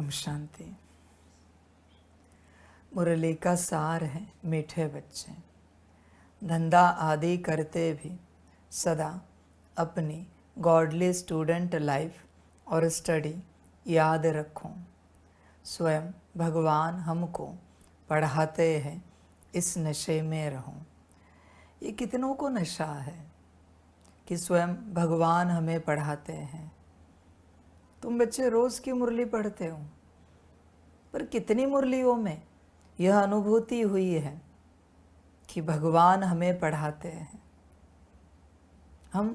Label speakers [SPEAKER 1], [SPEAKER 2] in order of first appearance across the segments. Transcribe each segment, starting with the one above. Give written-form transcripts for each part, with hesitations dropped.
[SPEAKER 1] ओम शांति। मुरली का सार है मीठे बच्चे, धंधा आदि करते भी सदा अपनी गॉडली स्टूडेंट लाइफ और स्टडी याद रखो। स्वयं भगवान हमको पढ़ाते हैं, इस नशे में रहो। ये कितनों को नशा है कि स्वयं भगवान हमें पढ़ाते हैं। तुम बच्चे रोज़ की मुरली पढ़ते हो, पर कितनी मुरलियों में यह अनुभूति हुई है कि भगवान हमें पढ़ाते हैं। हम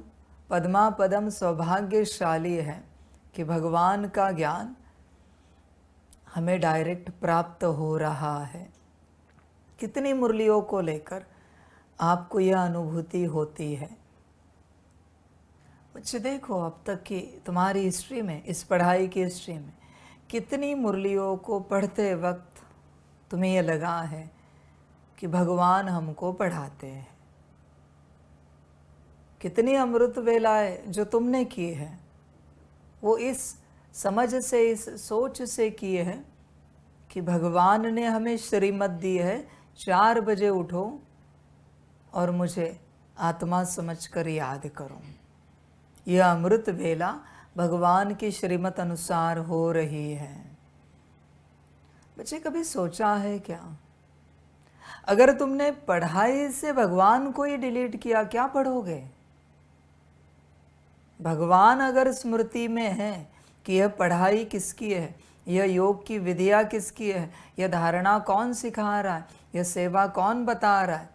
[SPEAKER 1] पद्मा पदम सौभाग्यशाली हैं कि भगवान का ज्ञान हमें डायरेक्ट प्राप्त हो रहा है। कितनी मुरलियों को लेकर आपको यह अनुभूति होती है। बच्चे देखो, अब तक की तुम्हारी हिस्ट्री में, इस पढ़ाई की हिस्ट्री में कितनी मुरलियों को पढ़ते वक्त तुम्हें यह लगा है कि भगवान हमको पढ़ाते हैं। कितनी अमृत वेलाएं जो तुमने की है, वो इस समझ से, इस सोच से की है कि भगवान ने हमें श्रीमत दी है, 4 बजे उठो और मुझे आत्मा समझकर याद करो। यह अमृत वेला भगवान की श्रीमत अनुसार हो रही है। बच्चे, कभी सोचा है क्या, अगर तुमने पढ़ाई से भगवान को ही डिलीट किया, क्या पढ़ोगे? भगवान अगर स्मृति में है कि यह पढ़ाई किसकी है, यह योग की विधिया किसकी है, यह धारणा कौन सिखा रहा है, यह सेवा कौन बता रहा है,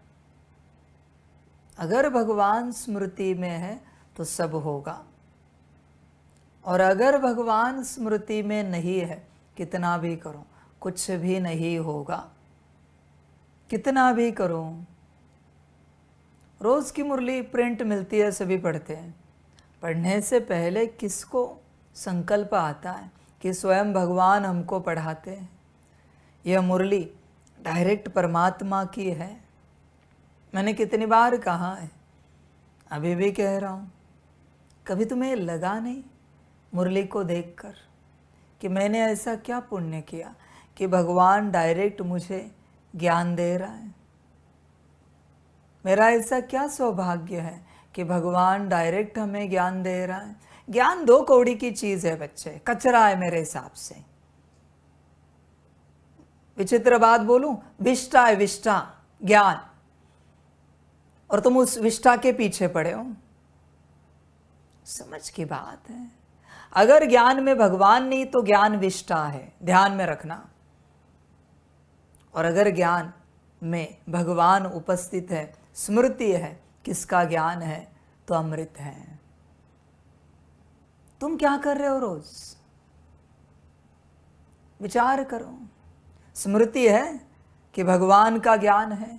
[SPEAKER 1] अगर भगवान स्मृति में है तो सब होगा। और अगर भगवान स्मृति में नहीं है, कितना भी करो कुछ भी नहीं होगा। कितना भी करो। रोज की मुरली प्रिंट मिलती है, सभी पढ़ते हैं। पढ़ने से पहले किसको संकल्प आता है कि स्वयं भगवान हमको पढ़ाते हैं। यह मुरली डायरेक्ट परमात्मा की है। मैंने कितनी बार कहा है, अभी भी कह रहा हूँ, कभी तुम्हें लगा नहीं मुरली को देखकर कि मैंने ऐसा क्या पुण्य किया कि भगवान डायरेक्ट मुझे ज्ञान दे रहा है? मेरा ऐसा क्या सौभाग्य है कि भगवान डायरेक्ट हमें ज्ञान दे रहा है। ज्ञान 2 कौड़ी की चीज़ है बच्चे, कचरा है मेरे हिसाब से। विचित्र बात बोलूं, विष्टा है, विष्टा ज्ञान, और तुम उस विष्टा के पीछे पड़े हो। समझ की बात है। अगर ज्ञान में भगवान नहीं तो ज्ञान विष्टा है, ध्यान में रखना। और अगर ज्ञान में भगवान उपस्थित है, स्मृति है, किसका ज्ञान है तो अमृत है। तुम क्या कर रहे हो रोज? विचार करो। स्मृति है कि भगवान का ज्ञान है।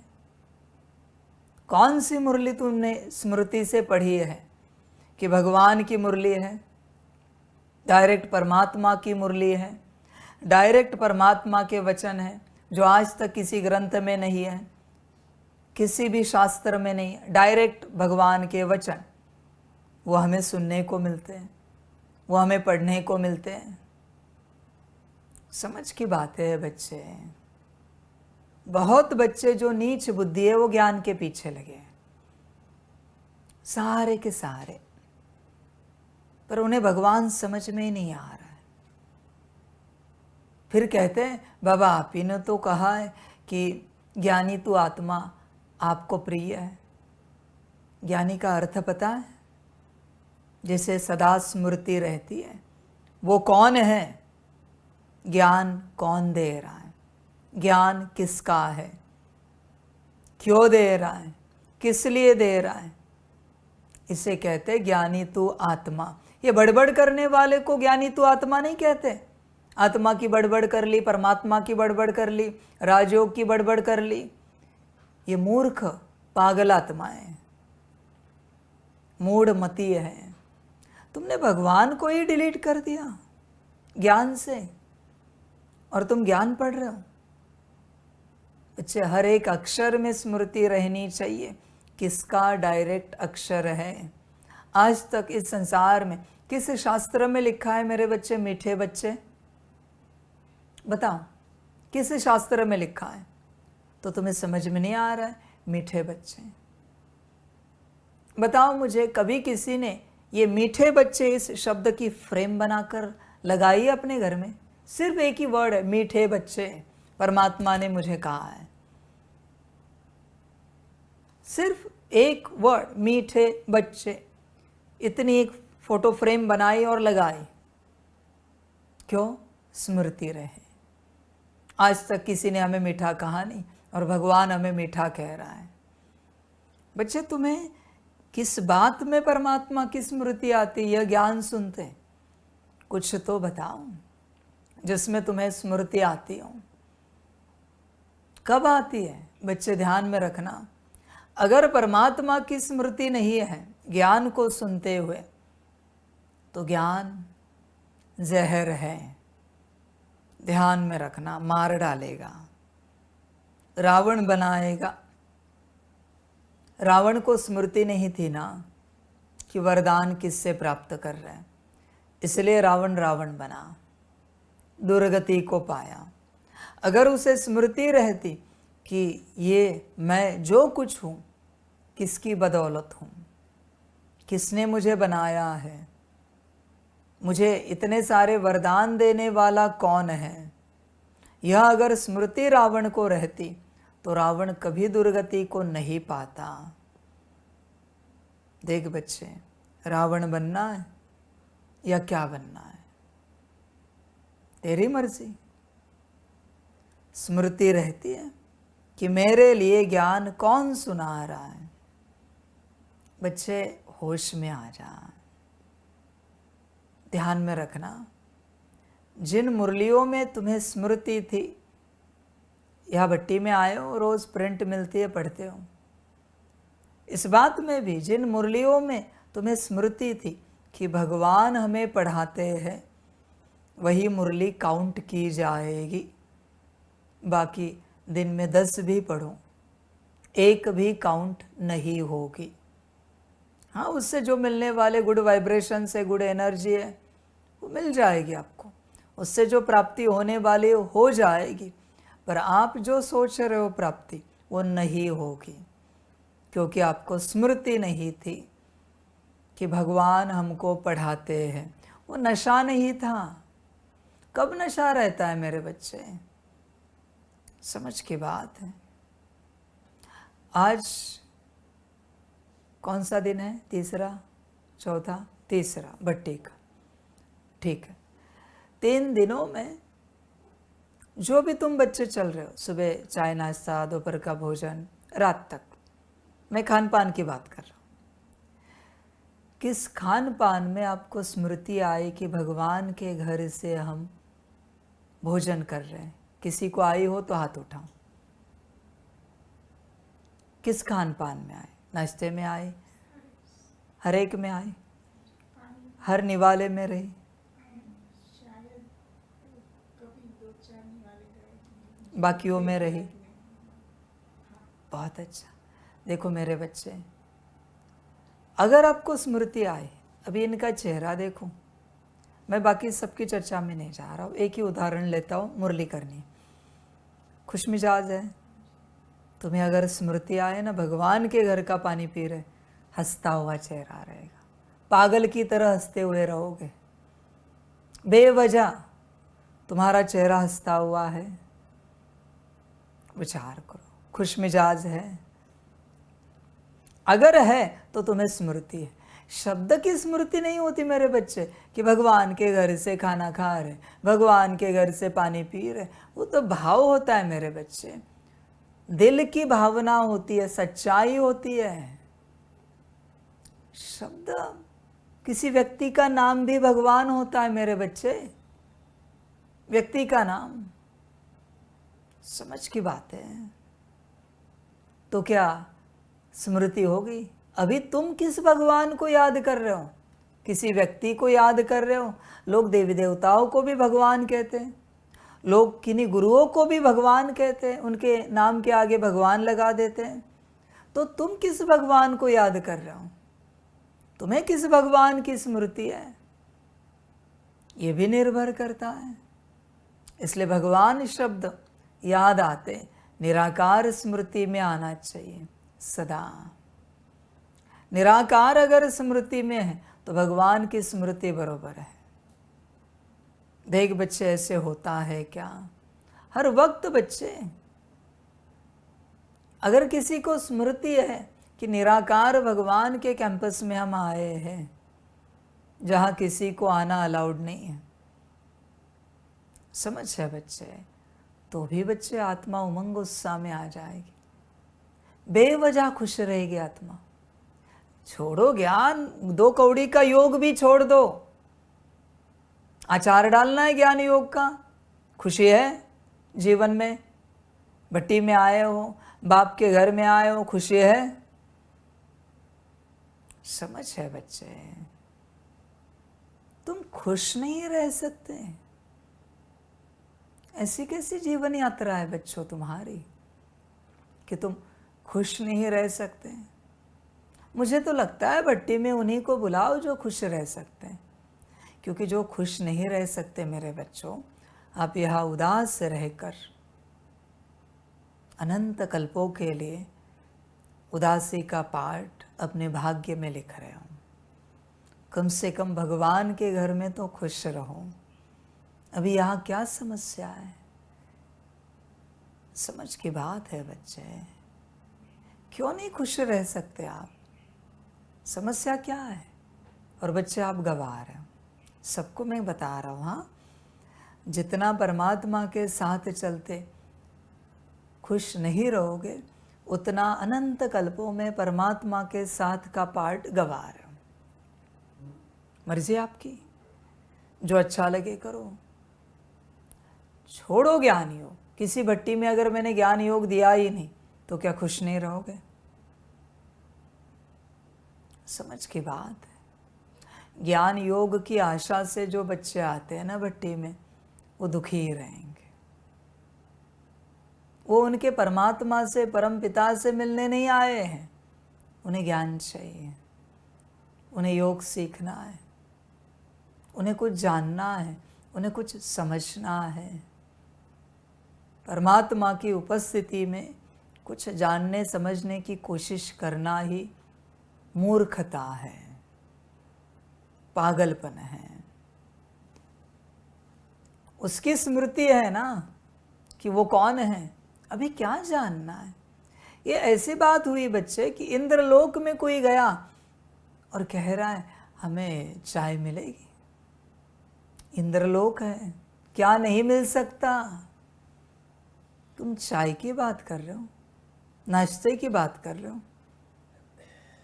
[SPEAKER 1] कौन सी मुरली तुमने स्मृति से पढ़ी है कि भगवान की मुरली है, डायरेक्ट परमात्मा की मुरली है, डायरेक्ट परमात्मा के वचन है जो आज तक किसी ग्रंथ में नहीं है, किसी भी शास्त्र में नहीं है। डायरेक्ट भगवान के वचन वो हमें सुनने को मिलते हैं, वो हमें पढ़ने को मिलते हैं। समझ की बात है बच्चे। बहुत बच्चे जो नीच बुद्धि है वो ज्ञान के पीछे लगे, सारे के सारे, पर उन्हें भगवान समझ में ही नहीं आ रहा है। फिर कहते हैं, बाबा आप ही ने तो कहा है कि ज्ञानी तू आत्मा आपको प्रिय है। ज्ञानी का अर्थ पता है? जैसे सदा स्मृति रहती है। वो कौन है? ज्ञान कौन दे रहा है? ज्ञान किसका है? क्यों दे रहा है? किस लिए दे रहा है? इसे कहते ज्ञानी तू आत्मा। ये बड़बड़ करने वाले को ज्ञानी तू आत्मा नहीं कहते। आत्मा की बड़बड़ कर ली, परमात्मा की बड़बड़ कर ली, राजयोग की बड़बड़ कर ली। ये मूर्ख पागल आत्माएं, मूढ़ मती है। तुमने भगवान को ही डिलीट कर दिया ज्ञान से, और तुम ज्ञान पढ़ रहे हो। बच्चे, हर एक अक्षर में स्मृति रहनी चाहिए किसका डायरेक्ट अक्षर है। आज तक इस संसार में किस शास्त्र में लिखा है मेरे बच्चे, मीठे बच्चे? बताओ किस शास्त्र में लिखा है? तो तुम्हें समझ में नहीं आ रहा है, मीठे बच्चे। बताओ मुझे, कभी किसी ने ये मीठे बच्चे इस शब्द की फ्रेम बनाकर लगाई अपने घर में? सिर्फ एक ही वर्ड है, मीठे बच्चे। परमात्मा ने मुझे कहा है, सिर्फ एक वर्ड, मीठे बच्चे। इतनी एक फोटो फ्रेम बनाई और लगाई, क्यों? स्मृति रहे। आज तक किसी ने हमें मीठा कहा नहीं और भगवान हमें मीठा कह रहा है। बच्चे, तुम्हें किस बात में परमात्मा की स्मृति आती, यह ज्ञान सुनते कुछ तो बताओ जिसमें तुम्हें स्मृति आती हो। कब आती है? बच्चे ध्यान में रखना, अगर परमात्मा की स्मृति नहीं है ज्ञान को सुनते हुए, तो ज्ञान जहर है। ध्यान में रखना, मार डालेगा, रावण बनाएगा। रावण को स्मृति नहीं थी ना कि वरदान किससे प्राप्त कर रहे हैं, इसलिए रावण रावण बना, दुर्गति को पाया। अगर उसे स्मृति रहती कि ये मैं जो कुछ हूँ किसकी बदौलत हूँ, किसने मुझे बनाया है, मुझे इतने सारे वरदान देने वाला कौन है, यह अगर स्मृति रावण को रहती तो रावण कभी दुर्गति को नहीं पाता। देख बच्चे, रावण बनना है या क्या बनना है, तेरी मर्जी। स्मृति रहती है कि मेरे लिए ज्ञान कौन सुना रहा है। बच्चे, होश में आ जा, ध्यान में रखना। जिन मुरलियों में तुम्हें स्मृति थी, यह भट्टी में आए हो, रोज प्रिंट मिलती है, पढ़ते हो। इस बात में भी जिन मुरलियों में तुम्हें स्मृति थी कि भगवान हमें पढ़ाते हैं, वही मुरली काउंट की जाएगी। बाकी दिन में 10 भी पढ़ो, एक भी काउंट नहीं होगी। हाँ, उससे जो मिलने वाले गुड वाइब्रेशन से गुड एनर्जी है वो मिल जाएगी आपको, उससे जो प्राप्ति होने वाली हो जाएगी, पर आप जो सोच रहे हो प्राप्ति वो नहीं होगी, क्योंकि आपको स्मृति नहीं थी कि भगवान हमको पढ़ाते हैं। वो नशा नहीं था। कब नशा रहता है मेरे बच्चे? समझ की बात है। आज कौन सा दिन है? तीसरा, चौथा, तीसरा भट्टी का। ठीक है, 3 दिनों में जो भी तुम बच्चे चल रहे हो, सुबह चाय नाश्ता, दोपहर का भोजन, रात तक, मैं खान पान की बात कर रहा हूँ। किस खान पान में आपको स्मृति आई कि भगवान के घर से हम भोजन कर रहे हैं? किसी को आई हो तो हाथ उठाओ। किस खान पान में आए? नाश्ते में आए, हर एक में आए, हर निवाले में रही? बाकियों में रही? बहुत अच्छा। देखो मेरे बच्चे, अगर आपको स्मृति आए, अभी इनका चेहरा देखो, मैं बाकी सबकी चर्चा में नहीं जा रहा हूँ, एक ही उदाहरण लेता हूँ, मुरली करनी, खुश मिजाज है। तुम्हें अगर स्मृति आए ना, भगवान के घर का पानी पी रहे, हंसता हुआ चेहरा रहेगा, पागल की तरह हंसते हुए रहोगे, बेवजह तुम्हारा चेहरा हंसता हुआ है। विचार करो, खुश मिजाज है? अगर है तो तुम्हें स्मृति है। शब्द की स्मृति नहीं होती मेरे बच्चे कि भगवान के घर से खाना खा रहे, भगवान के घर से पानी पी रहे, वो तो भाव होता है मेरे बच्चे, दिल की भावना होती है, सच्चाई होती है। शब्द, किसी व्यक्ति का नाम भी भगवान होता है मेरे बच्चे, व्यक्ति का नाम। समझ की बात है। तो क्या स्मृति होगी? अभी तुम किस भगवान को याद कर रहे हो? किसी व्यक्ति को याद कर रहे हो? लोग देवी देवताओं को भी भगवान कहते हैं, लोग किन्हीं गुरुओं को भी भगवान कहते हैं, उनके नाम के आगे भगवान लगा देते हैं। तो तुम किस भगवान को याद कर रहे हो? तुम्हें किस भगवान की स्मृति है? ये भी निर्भर करता है। इसलिए भगवान शब्द याद आते निराकार स्मृति में आना चाहिए सदा। निराकार अगर स्मृति में है तो भगवान की स्मृति बरोबर है। देख बच्चे, ऐसे होता है क्या? हर वक्त बच्चे, अगर किसी को स्मृति है कि निराकार भगवान के कैंपस में हम आए हैं जहां किसी को आना अलाउड नहीं है, समझ है बच्चे, तो भी बच्चे आत्मा उमंग उत्साह में आ जाएगी, बेवजह खुश रहेगी आत्मा। छोड़ो ज्ञान, 2 कौड़ी का योग भी छोड़ दो, आचार डालना है ज्ञान योग का। खुशी है जीवन में, भट्टी में आए हो, बाप के घर में आए हो, खुशी है, समझ है बच्चे। तुम खुश नहीं रह सकते, ऐसी कैसी जीवन यात्रा है बच्चों तुम्हारी कि तुम खुश नहीं रह सकते? मुझे तो लगता है भट्टी में उन्हीं को बुलाओ जो खुश रह सकते हैं, क्योंकि जो खुश नहीं रह सकते मेरे बच्चों, आप यहाँ उदास रहकर अनंत कल्पों के लिए उदासी का पाठ अपने भाग्य में लिख रहे हो। कम से कम भगवान के घर में तो खुश रहो। अभी यहाँ क्या समस्या है? समझ की बात है बच्चे, क्यों नहीं खुश रह सकते आप? समस्या क्या है? और बच्चे आप गवा रहे हो, सबको मैं बता रहा हूँ। हाँ, जितना परमात्मा के साथ चलते खुश नहीं रहोगे, उतना अनंत कल्पों में परमात्मा के साथ का पार्ट गवा रहे हो। मर्जी आपकी, जो अच्छा लगे करो। छोड़ो ज्ञान योग। किसी भट्टी में अगर मैंने ज्ञान योग दिया ही नहीं तो क्या खुश नहीं रहोगे? समझ की बात है। ज्ञान योग की आशा से जो बच्चे आते हैं ना भट्टी में, वो दुखी ही रहेंगे। वो उनके परमात्मा से, परम पिता से मिलने नहीं आए हैं। उन्हें ज्ञान चाहिए, उन्हें योग सीखना है, उन्हें कुछ जानना है, उन्हें कुछ समझना है। परमात्मा की उपस्थिति में कुछ जानने समझने की कोशिश करना ही मूर्खता है, पागलपन है। उसकी स्मृति है ना कि वो कौन है, अभी क्या जानना है? ये ऐसी बात हुई बच्चे कि इंद्रलोक में कोई गया और कह रहा है हमें चाय मिलेगी। इंद्रलोक है, क्या नहीं मिल सकता? तुम चाय की बात कर रहे हो, नाश्ते की बात कर रहे हो,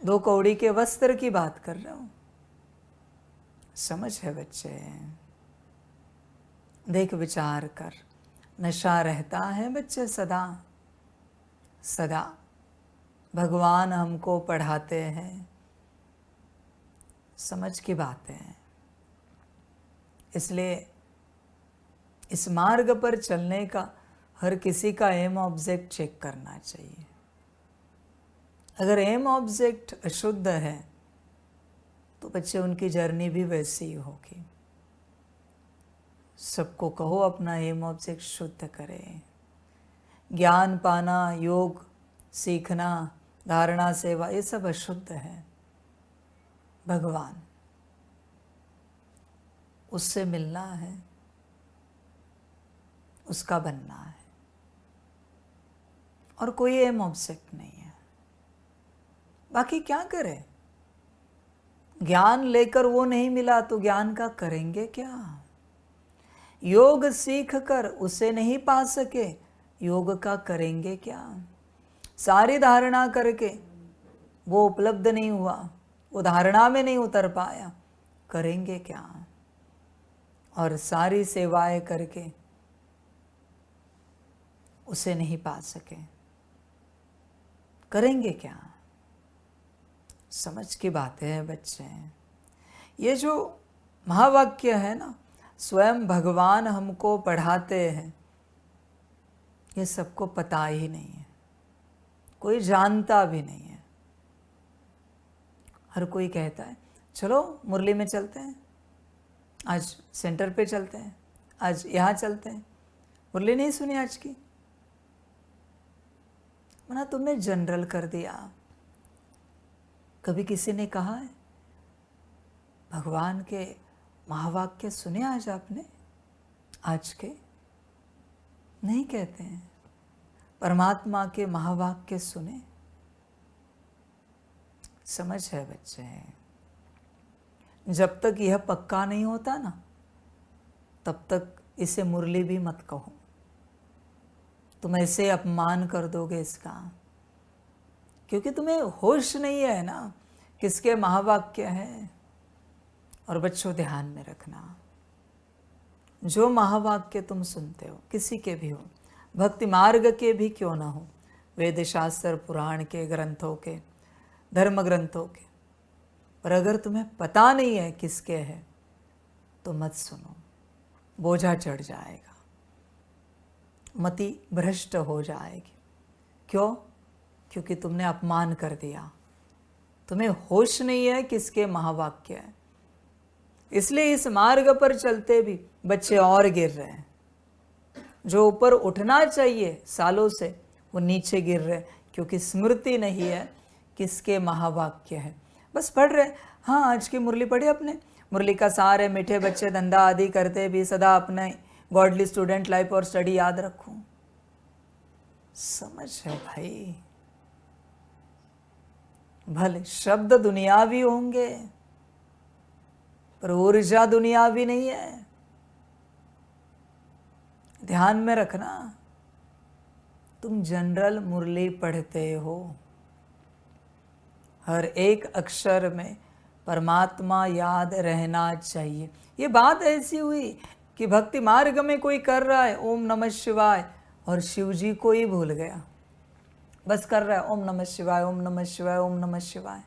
[SPEAKER 1] 2 कौड़ी के वस्त्र की बात कर रहे हो। समझ है बच्चे, देख विचार कर। नशा रहता है बच्चे सदा सदा। भगवान हमको पढ़ाते हैं, समझ की बातें हैं। इसलिए इस मार्ग पर चलने का हर किसी का एम ऑब्जेक्ट चेक करना चाहिए। अगर एम ऑब्जेक्ट अशुद्ध है तो बच्चे उनकी जर्नी भी वैसी ही होगी। सबको कहो अपना एम ऑब्जेक्ट शुद्ध करें। ज्ञान पाना, योग सीखना, धारणा, सेवा, ये सब अशुद्ध है। भगवान, उससे मिलना है, उसका बनना है, और कोई एम ऑब्जेक्ट नहीं है। बाकी क्या करें? ज्ञान लेकर वो नहीं मिला तो ज्ञान का करेंगे क्या? योग सीख कर उसे नहीं पा सके, योग का करेंगे क्या? सारी धारणा करके वो उपलब्ध नहीं हुआ, वो धारणा में नहीं उतर पाया, करेंगे क्या? और सारी सेवाएं करके उसे नहीं पा सके, करेंगे क्या? समझ की बातें हैं बच्चे। ये जो महावाक्य है ना, स्वयं भगवान हमको पढ़ाते हैं, ये सबको पता ही नहीं है, कोई जानता भी नहीं है। हर कोई कहता है चलो मुरली में चलते हैं, आज सेंटर पे चलते हैं, आज यहाँ चलते हैं, मुरली नहीं सुनी आज की? मना तुमने जनरल कर दिया। कभी किसी ने कहा है भगवान के महावाक्य सुने आज आपने? आज के नहीं कहते हैं। परमात्मा के महावाक्य सुने। समझ है बच्चे, जब तक यह पक्का नहीं होता ना तब तक इसे मुरली भी मत कहो। तुम ऐसे अपमान कर दोगे इसका, क्योंकि तुम्हें होश नहीं है ना किसके महावाक्य है। और बच्चों ध्यान में रखना, जो महावाक्य तुम सुनते हो किसी के भी हो, भक्ति मार्ग के भी क्यों ना हो, वेद शास्त्र पुराण के ग्रंथों के धर्म ग्रंथों के, पर अगर तुम्हें पता नहीं है किसके है तो मत सुनो, बोझा चढ़ जाएगा, मति भ्रष्ट हो जाएगी। क्यों? क्योंकि तुमने अपमान कर दिया, तुम्हें होश नहीं है किसके महावाक्य है। इसलिए इस मार्ग पर चलते भी बच्चे और गिर रहे हैं। जो ऊपर उठना चाहिए सालों से वो नीचे गिर रहे, क्योंकि स्मृति नहीं है किसके महावाक्य है। बस पढ़ रहे, हाँ आज की मुरली पढ़ी अपने, मुरली का सार है मीठे बच्चे धंधा आदि करते भी सदा अपने गॉडली स्टूडेंट लाइफ और स्टडी याद रखो। समझ है भाई, भले शब्द दुनियावी होंगे पर ऊर्जा दुनियावी नहीं है। ध्यान में रखना, तुम जनरल मुरली पढ़ते हो, हर एक अक्षर में परमात्मा याद रहना चाहिए। ये बात ऐसी हुई कि भक्ति मार्ग में कोई कर रहा है ओम नमः शिवाय और शिव जी को ही भूल गया, बस कर रहा है ओम नमः शिवाय ओम नमः शिवाय ओम नमः शिवाय,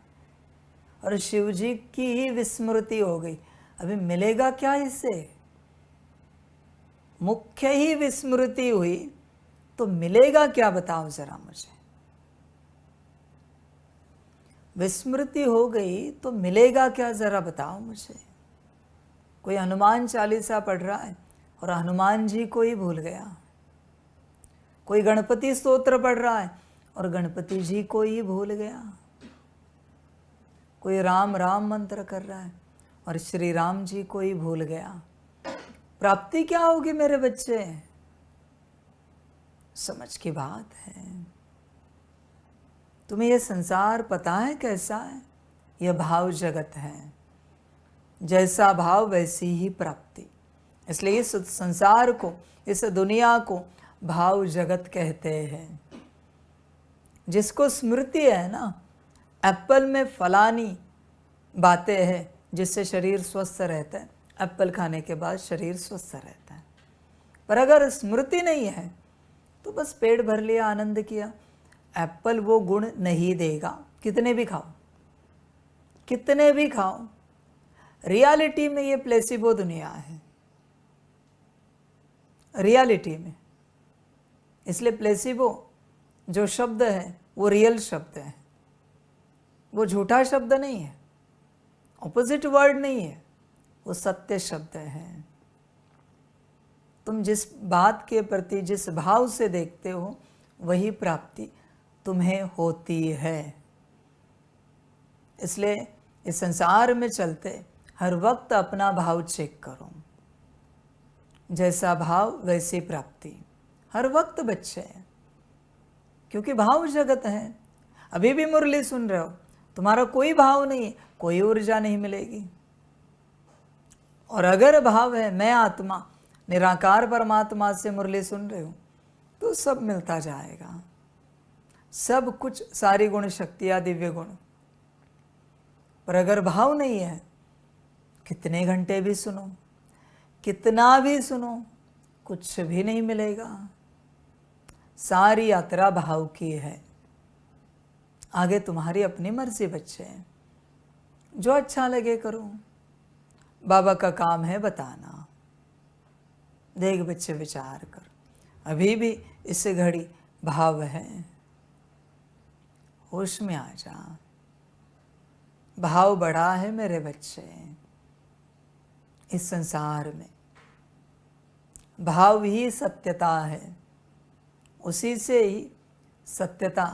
[SPEAKER 1] और शिव जी की ही विस्मृति हो गई। अभी मिलेगा क्या इससे? मुख्य ही विस्मृति हुई तो मिलेगा क्या बताओ जरा मुझे। विस्मृति हो गई तो मिलेगा क्या जरा बताओ मुझे। कोई हनुमान चालीसा पढ़ रहा है और हनुमान जी को ही भूल गया, कोई गणपति स्तोत्र पढ़ रहा है और गणपति जी को ही भूल गया, कोई राम राम मंत्र कर रहा है और श्री राम जी को ही भूल गया। प्राप्ति क्या होगी मेरे बच्चे? समझ की बात है। तुम्हें यह संसार पता है कैसा है? यह भाव जगत है, जैसा भाव वैसी ही प्राप्ति। इसलिए इस संसार को, इस दुनिया को भाव जगत कहते हैं। जिसको स्मृति है ना, एप्पल में फलानी बातें हैं जिससे शरीर स्वस्थ रहता है, एप्पल खाने के बाद शरीर स्वस्थ रहता है। पर अगर स्मृति नहीं है तो बस पेट भर लिया, आनंद किया, एप्पल वो गुण नहीं देगा, कितने भी खाओ, कितने भी खाओ। रियलिटी में ये प्लेसिबो दुनिया है, रियलिटी में। इसलिए प्लेसिबो जो शब्द है वो रियल शब्द है, वो झूठा शब्द नहीं है, ऑपोजिट वर्ड नहीं है, वो सत्य शब्द है। तुम जिस बात के प्रति जिस भाव से देखते हो वही प्राप्ति तुम्हें होती है। इसलिए इस संसार में चलते हर वक्त अपना भाव चेक करो, जैसा भाव वैसी प्राप्ति हर वक्त बच्चे, क्योंकि भाव जगत है। अभी भी मुरली सुन रहे हो, तुम्हारा कोई भाव नहीं है, कोई ऊर्जा नहीं मिलेगी। और अगर भाव है मैं आत्मा निराकार परमात्मा से मुरली सुन रहे हो तो सब मिलता जाएगा, सब कुछ, सारी गुण शक्तियाँ दिव्य गुण। पर अगर भाव नहीं है, कितने घंटे भी सुनो, कितना भी सुनो, कुछ भी नहीं मिलेगा। सारी यात्रा भाव की है, आगे तुम्हारी अपनी मर्जी बच्चे, जो अच्छा लगे करो। बाबा का काम है बताना। देख बच्चे विचार कर, अभी भी इस घड़ी भाव है, होश में आ जा। भाव बड़ा है मेरे बच्चे, इस संसार में भाव ही सत्यता है, उसी से ही सत्यता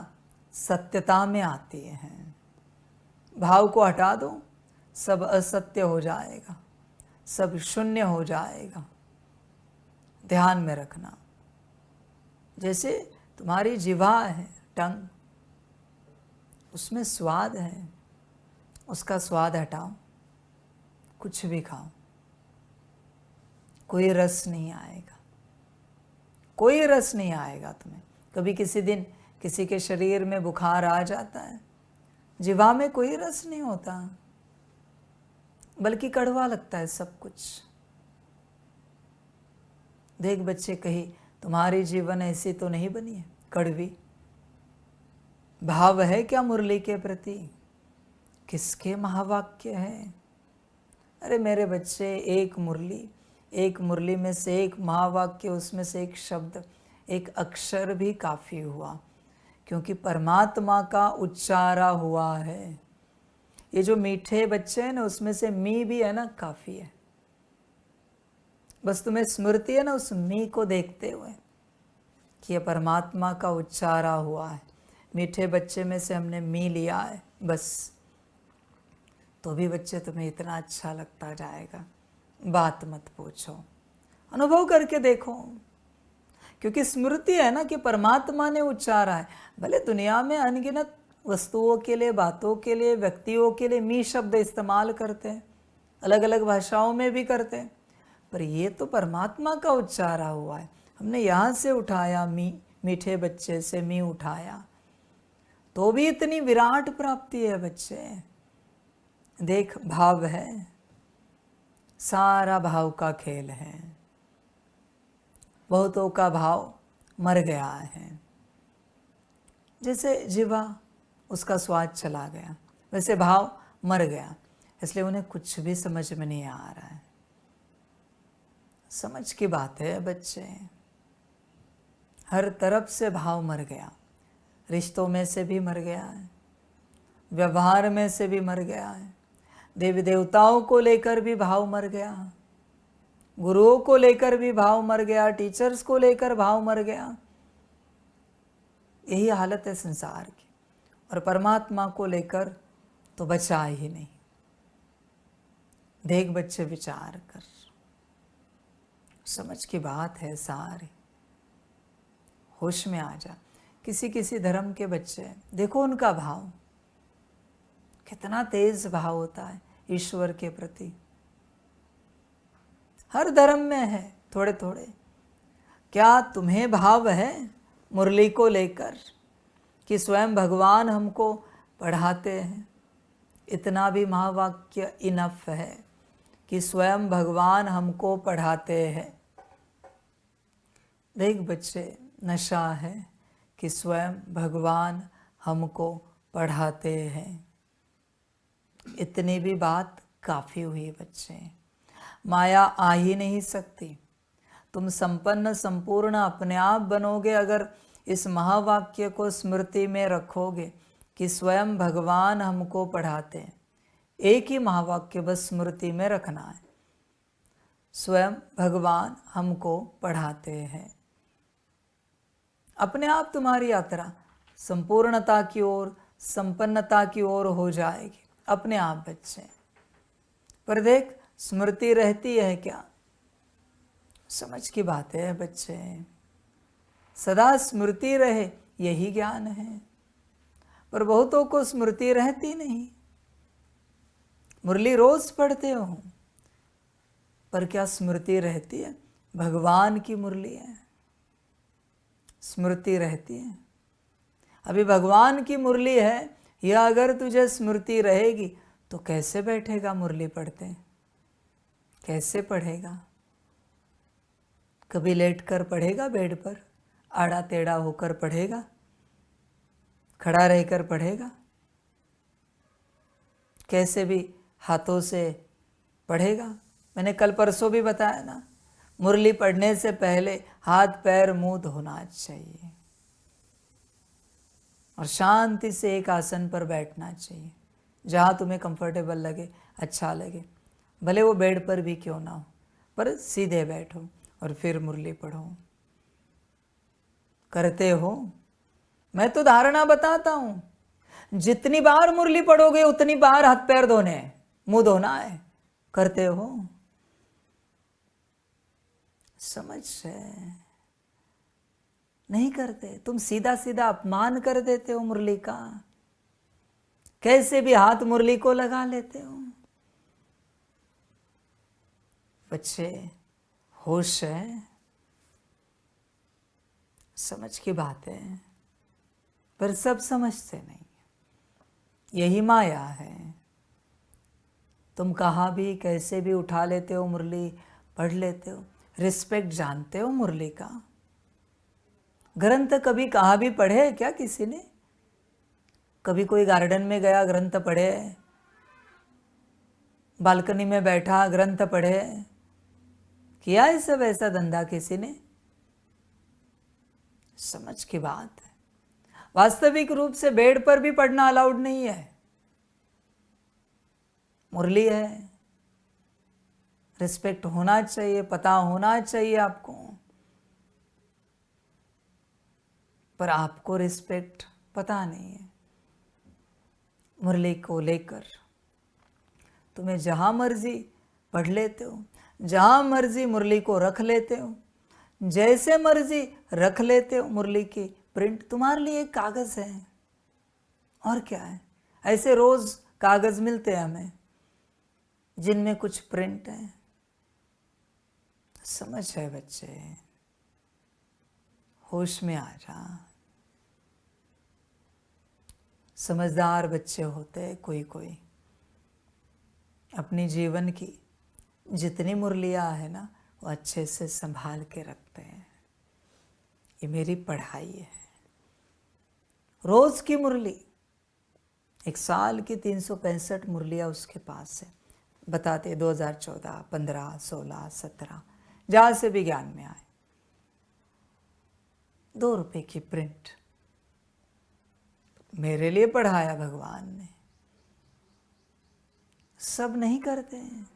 [SPEAKER 1] सत्यता में आती है। भाव को हटा दो, सब असत्य हो जाएगा, सब शून्य हो जाएगा। ध्यान में रखना, जैसे तुम्हारी जिह्वा है, टंग, उसमें स्वाद है, उसका स्वाद हटाओ, कुछ भी खाओ, कोई रस नहीं आएगा, कोई रस नहीं आएगा तुम्हें। कभी किसी दिन किसी के शरीर में बुखार आ जाता है, जिह्वा में कोई रस नहीं होता, बल्कि कड़वा लगता है सब कुछ। देख बच्चे, कहीं तुम्हारी जीवन ऐसी तो नहीं बनी है कड़वी? भाव है क्या मुरली के प्रति? किसके महावाक्य है? अरे मेरे बच्चे, एक मुरली में से एक महावाक्य, उसमें से एक शब्द, एक अक्षर भी काफ़ी हुआ, क्योंकि परमात्मा का उच्चारा हुआ है। ये जो मीठे बच्चे हैं ना, उसमें से मी भी है ना, काफ़ी है। बस तुम्हें स्मृति है ना उस मी को देखते हुए कि ये परमात्मा का उच्चारा हुआ है। मीठे बच्चे में से हमने मी लिया है बस, तो भी बच्चे तुम्हें इतना अच्छा लगता जाएगा, बात मत पूछो, अनुभव करके देखो। क्योंकि स्मृति है ना कि परमात्मा ने उच्चारा है। भले दुनिया में अनगिनत वस्तुओं के लिए, बातों के लिए, व्यक्तियों के लिए मी शब्द इस्तेमाल करते हैं, अलग अलग भाषाओं में भी करते हैं, पर ये तो परमात्मा का उच्चारा हुआ है। हमने यहाँ से उठाया मी, मीठे बच्चे से मी उठाया, तो भी इतनी विराट प्राप्ति है बच्चे। देख, भाव है, सारा भाव का खेल है। बहुतों का भाव मर गया है, जैसे जिह्वा, उसका स्वाद चला गया, वैसे भाव मर गया, इसलिए उन्हें कुछ भी समझ में नहीं आ रहा है। समझ की बात है बच्चे, हर तरफ से भाव मर गया, रिश्तों में से भी मर गया है, व्यवहार में से भी मर गया है, देवी देवताओं को लेकर भी भाव मर गया, गुरुओं को लेकर भी भाव मर गया, टीचर्स को लेकर भाव मर गया। यही हालत है संसार की, और परमात्मा को लेकर तो बचा ही नहीं। देख बच्चे, विचार कर, समझ की बात है सारी, होश में आ जा। किसी किसी धर्म के बच्चे देखो, उनका भाव कितना तेज भाव होता है ईश्वर के प्रति। हर धर्म में है थोड़े थोड़े। क्या तुम्हें भाव है मुरली को लेकर कि स्वयं भगवान हमको पढ़ाते हैं? इतना भी महावाक्य इनफ है कि स्वयं भगवान हमको पढ़ाते हैं। देख बच्चे, नशा है कि स्वयं भगवान हमको पढ़ाते हैं। इतनी भी बात काफ़ी हुई बच्चे। माया आ ही नहीं सकती। तुम संपन्न संपूर्ण अपने आप बनोगे अगर इस महावाक्य को स्मृति में रखोगे कि स्वयं भगवान हमको पढ़ाते हैं। एक ही महावाक्य बस स्मृति में रखना है, स्वयं भगवान हमको पढ़ाते हैं। अपने आप तुम्हारी यात्रा संपूर्णता की ओर, संपन्नता की ओर हो जाएगी अपने आप बच्चे। पर देख, स्मृति रहती है क्या? समझ की बात है बच्चे, सदा स्मृति रहे यही ज्ञान है। पर बहुतों को स्मृति रहती नहीं। मुरली रोज पढ़ते हो, पर क्या स्मृति रहती है? भगवान की मुरली है, स्मृति रहती है। अभी भगवान की मुरली है, यह अगर तुझे स्मृति रहेगी तो कैसे बैठेगा मुरली पढ़ते? कैसे पढ़ेगा? कभी लेट कर पढ़ेगा बेड पर, आड़ा टेढ़ा होकर पढ़ेगा, खड़ा रहकर पढ़ेगा? कैसे भी हाथों से पढ़ेगा? मैंने कल परसों भी बताया ना, मुरली पढ़ने से पहले हाथ पैर मुंह धोना चाहिए और शांति से एक आसन पर बैठना चाहिए जहाँ तुम्हें कंफर्टेबल लगे, अच्छा लगे। भले वो बेड पर भी क्यों ना हो, पर सीधे बैठो और फिर मुरली पढ़ो। करते हो? मैं तो धारणा बताता हूं, जितनी बार मुरली पढ़ोगे उतनी बार हाथ पैर धोने हैं, मुंह धोना है। करते हो? समझ है? नहीं करते। तुम सीधा सीधा अपमान कर देते हो मुरली का, कैसे भी हाथ मुरली को लगा लेते हो। बच्चे, होश है, समझ की बात है, पर सब समझते नहीं। यही माया है। तुम कहाँ भी कैसे भी उठा लेते हो मुरली, पढ़ लेते हो। रिस्पेक्ट जानते हो मुरली का? ग्रंथ कभी कहाँ भी पढ़े क्या किसी ने? कभी कोई गार्डन में गया ग्रंथ पढ़े, बालकनी में बैठा ग्रंथ पढ़े, किया है सब ऐसा धंधा किसी ने? समझ की बात है। वास्तविक रूप से बेड पर भी पढ़ना अलाउड नहीं है। मुरली है, रिस्पेक्ट होना चाहिए, पता होना चाहिए आपको, पर आपको रिस्पेक्ट पता नहीं है। मुरली को लेकर तुम्हें जहां मर्जी पढ़ लेते हो, जहां मर्जी मुरली को रख लेते हो, जैसे मर्जी रख लेते हो। मुरली की प्रिंट तुम्हारे लिए एक कागज है, और क्या है। ऐसे रोज कागज मिलते हैं हमें जिनमें कुछ प्रिंट है। समझ है बच्चे? होश में आ जा। समझदार बच्चे होते हैं कोई कोई, अपनी जीवन की जितनी मुरलियाँ है ना, वो अच्छे से संभाल के रखते हैं। ये मेरी पढ़ाई है। रोज की मुरली, एक साल की 365 मुरलियाँ उसके पास है। बताते 2014, 15, 16, 17, जहाँ से भी ज्ञान में आए। 2 रुपए की प्रिंट मेरे लिए पढ़ाया भगवान ने। सब नहीं करते हैं।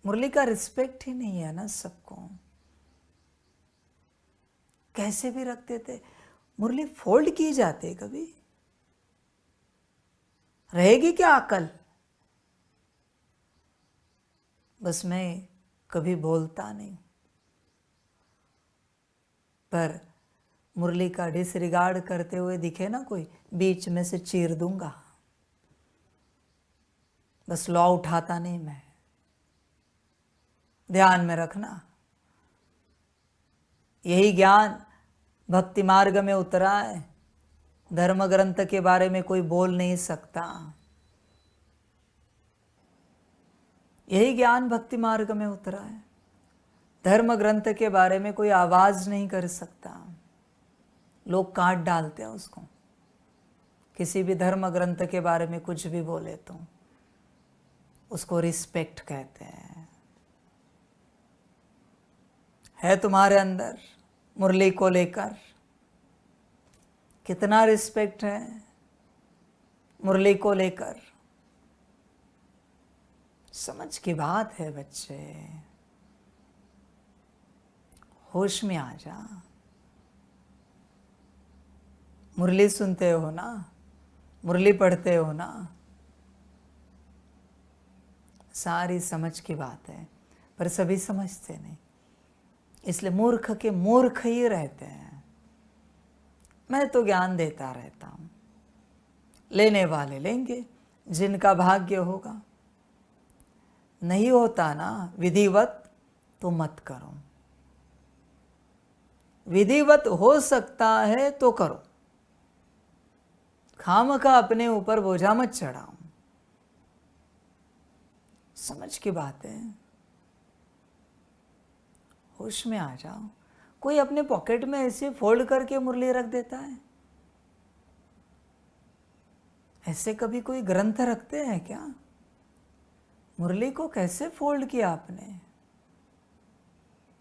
[SPEAKER 1] मुरली का रिस्पेक्ट ही नहीं है ना सबको। कैसे भी रखते थे। मुरली फोल्ड की जाती कभी? रहेगी क्या अकल? बस मैं कभी बोलता नहीं, पर मुरली का डिसरिगार्ड करते हुए दिखे ना कोई, बीच में से चीर दूंगा। बस लॉ उठाता नहीं मैं। ध्यान में रखना, यही ज्ञान भक्ति मार्ग में उतरा है। धर्म ग्रंथ के बारे में कोई बोल नहीं सकता। यही ज्ञान भक्ति मार्ग में उतरा है। धर्म ग्रंथ के बारे में कोई आवाज नहीं कर सकता। लोग काट डालते हैं उसको। किसी भी धर्म ग्रंथ के बारे में कुछ भी बोले तो उसको रिस्पेक्ट कहते हैं। है तुम्हारे अंदर मुरली को लेकर कितना रिस्पेक्ट है? मुरली को लेकर समझ की बात है बच्चे। होश में आ जा। मुरली सुनते हो ना, मुरली पढ़ते हो ना, सारी समझ की बात है, पर सभी समझते नहीं। इसलिए मूर्ख के मूर्ख ही रहते हैं। मैं तो ज्ञान देता रहता हूं। लेने वाले लेंगे, जिनका भाग्य होगा। नहीं होता ना विधिवत तो मत करो। विधिवत हो सकता है तो करो। खामखा अपने ऊपर बोझा मत चढ़ाओ। समझ की बात है। होश में आ जाओ। कोई अपने पॉकेट में ऐसे फोल्ड करके मुरली रख देता है? ऐसे कभी कोई ग्रंथ रखते हैं क्या? मुरली को कैसे फोल्ड किया आपने?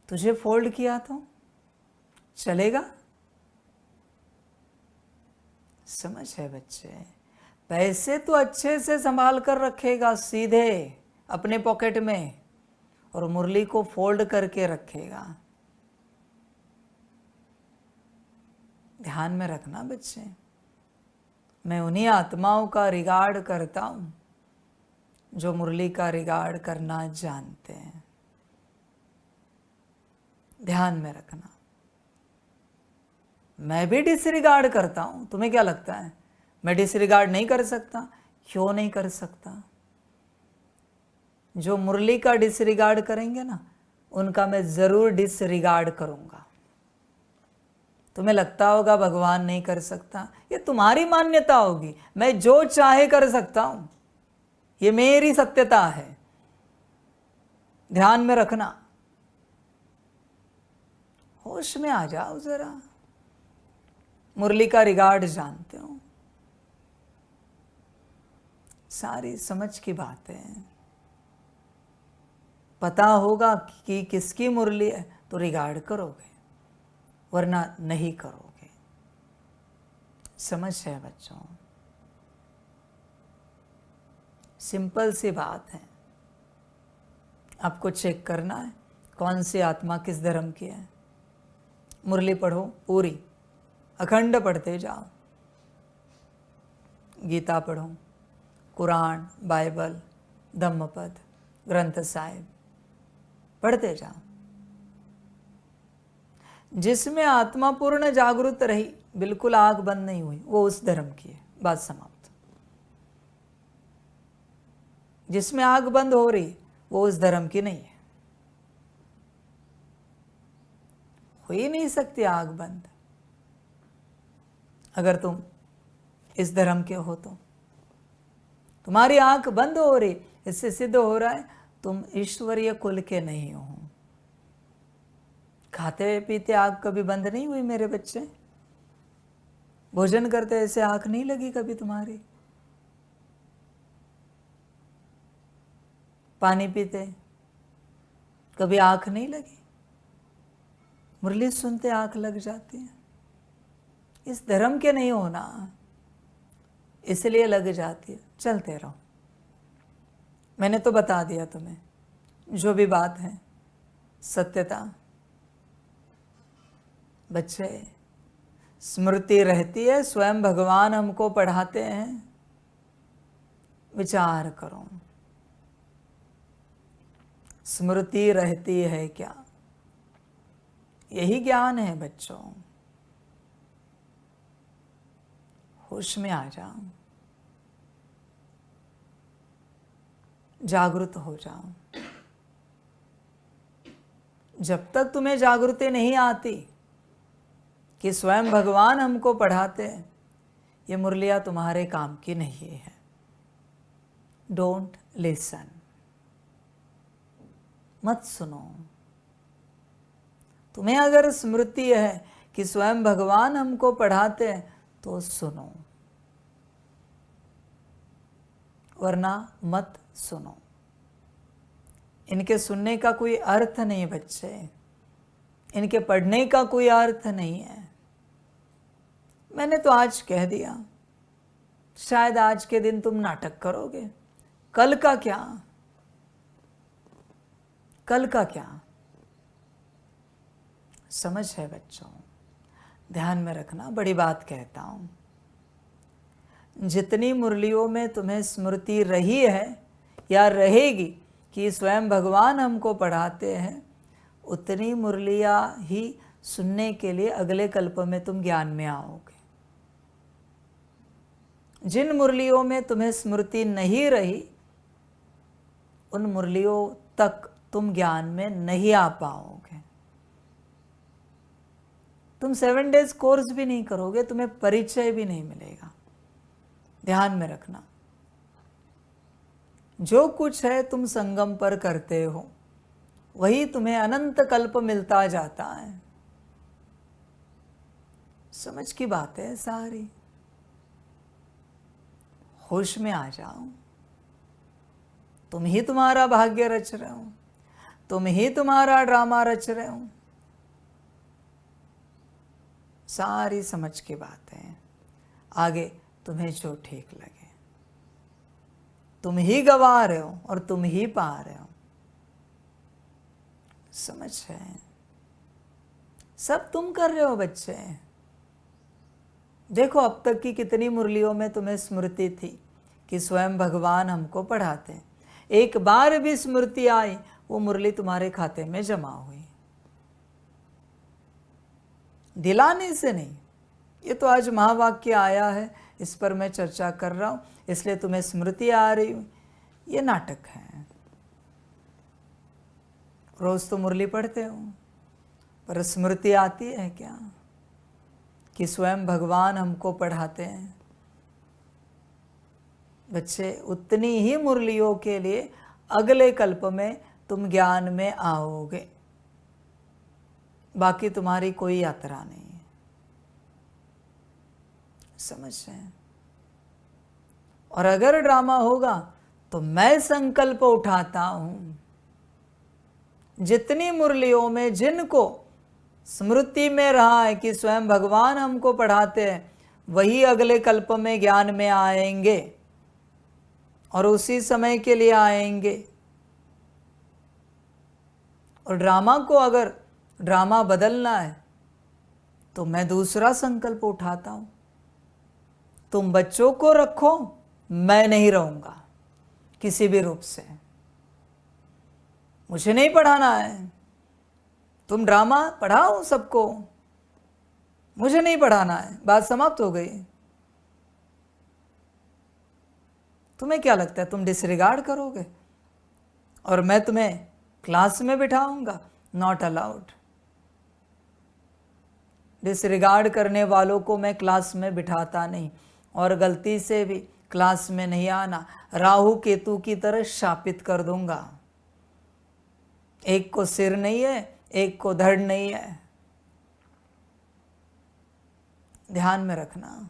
[SPEAKER 1] तुझे फोल्ड किया तो चलेगा? समझ है बच्चे? पैसे तो अच्छे से संभाल कर रखेगा सीधे अपने पॉकेट में, और मुरली को फोल्ड करके रखेगा। ध्यान में रखना बच्चे, मैं उन्हीं आत्माओं का रिगार्ड करता हूं जो मुरली का रिगार्ड करना जानते हैं। ध्यान में रखना, मैं भी डिसरिगार्ड करता हूं। तुम्हें क्या लगता है मैं डिसरिगार्ड नहीं कर सकता? क्यों नहीं कर सकता? जो मुरली का डिसरिगार्ड करेंगे ना, उनका मैं जरूर डिसरिगार्ड करूंगा। तुम्हें लगता होगा भगवान नहीं कर सकता, ये तुम्हारी मान्यता होगी। मैं जो चाहे कर सकता हूं, ये मेरी सत्यता है। ध्यान में रखना, होश में आ जाओ जरा। मुरली का रिगार्ड जानते हो, सारी समझ की बातें हैं। पता होगा कि किसकी मुरली है तो रिगार्ड करोगे, वरना नहीं करोगे। समझ है बच्चों, सिंपल सी बात है। आपको चेक करना है कौन सी आत्मा किस धर्म की है। मुरली पढ़ो पूरी, अखंड पढ़ते जाओ। गीता पढ़ो, कुरान, बाइबल, धम्मपद, ग्रंथ साहिब पढ़ते जाओ। जिसमें आत्मा पूर्ण जागृत रही, बिल्कुल आंख बंद नहीं हुई, वो उस धर्म की है। बात समाप्त। जिसमें आंख बंद हो रही वो उस धर्म की नहीं है। हो ही नहीं सकती आंख बंद। अगर तुम इस धर्म के हो तो तुम्हारी आंख बंद हो रही, इससे सिद्ध हो रहा है तुम ईश्वरीय कुल के नहीं हो। खाते पीते आंख कभी बंद नहीं हुई मेरे बच्चे? भोजन करते ऐसे आंख नहीं लगी कभी तुम्हारी? पानी पीते कभी आंख नहीं लगी? मुरली सुनते आंख लग जाती है। इस धर्म के नहीं होना, इसलिए लग जाती है। चलते रहो, मैंने तो बता दिया तुम्हें जो भी बात है सत्यता। बच्चे, स्मृति रहती है, स्वयं भगवान हमको पढ़ाते हैं। विचार करो, स्मृति रहती है क्या? यही ज्ञान है बच्चों। होश में आ जाओ, जागृत हो जाओ। जब तक तुम्हें जागृति नहीं आती कि स्वयं भगवान हमको पढ़ाते हैं, ये मुरलियां तुम्हारे काम की नहीं है। डोंट लिसन, मत सुनो। तुम्हें अगर स्मृति है कि स्वयं भगवान हमको पढ़ाते हैं तो सुनो, वरना मत सुनो। इनके सुनने का कोई अर्थ नहीं बच्चे, इनके पढ़ने का कोई अर्थ नहीं है। मैंने तो आज कह दिया, शायद आज के दिन तुम नाटक करोगे, कल का क्या? कल का क्या? समझ है बच्चों, ध्यान में रखना। बड़ी बात कहता हूं, जितनी मुरलियों में तुम्हें स्मृति रही है या रहेगी कि स्वयं भगवान हमको पढ़ाते हैं, उतनी मुरलियां ही सुनने के लिए अगले कल्प में तुम ज्ञान में आओगे। जिन मुरलियों में तुम्हें स्मृति नहीं रही, उन मुरलियों तक तुम ज्ञान में नहीं आ पाओगे। तुम 7 डेज कोर्स भी नहीं करोगे, तुम्हें परिचय भी नहीं मिलेगा। ध्यान में रखना, जो कुछ है तुम संगम पर करते हो, वही तुम्हें अनंत कल्प मिलता जाता है। समझ की बात है सारी। होश में आ जाओ, तुम ही तुम्हारा भाग्य रच रहे हो, तुम ही तुम्हारा ड्रामा रच रहे हो। सारी समझ की बात है। आगे तुम्हें जो ठीक लगे, तुम ही गवा रहे हो और तुम ही पा रहे हो। समझ है? सब तुम कर रहे हो बच्चे। देखो अब तक की कितनी मुरलियों में तुम्हें स्मृति थी कि स्वयं भगवान हमको पढ़ाते हैं। एक बार भी स्मृति आई, वो मुरली तुम्हारे खाते में जमा हुई, दिलाने से नहीं। ये तो आज महावाक्य आया है, इस पर मैं चर्चा कर रहा हूं, इसलिए तुम्हें स्मृति आ रही हुई। ये नाटक है। रोज तो मुरली पढ़ते हो, पर स्मृति आती है क्या कि स्वयं भगवान हमको पढ़ाते हैं? बच्चे, उतनी ही मुरलियों के लिए अगले कल्प में तुम ज्ञान में आओगे, बाकी तुम्हारी कोई यात्रा नहीं है। समझ रहे हैं? और अगर ड्रामा होगा तो मैं संकल्प उठाता हूं, जितनी मुरलियों में जिनको स्मृति में रहा है कि स्वयं भगवान हमको पढ़ाते हैं, वही अगले कल्प में ज्ञान में आएंगे और उसी समय के लिए आएंगे। और ड्रामा को अगर ड्रामा बदलना है तो मैं दूसरा संकल्प उठाता हूं, तुम बच्चों को रखो, मैं नहीं रहूंगा किसी भी रूप से। मुझे नहीं पढ़ाना है, तुम ड्रामा पढ़ाओ सबको, मुझे नहीं पढ़ाना है। बात समाप्त हो गई। तुम्हें क्या लगता है तुम डिसरिगार्ड करोगे और मैं तुम्हें क्लास में बिठाऊंगा? Not allowed. डिसरिगार्ड करने वालों को मैं क्लास में बिठाता नहीं, और गलती से भी क्लास में नहीं आना, राहु केतु की तरह शापित कर दूंगा। एक को सिर नहीं है, एक को धड़ नहीं है। ध्यान में रखना,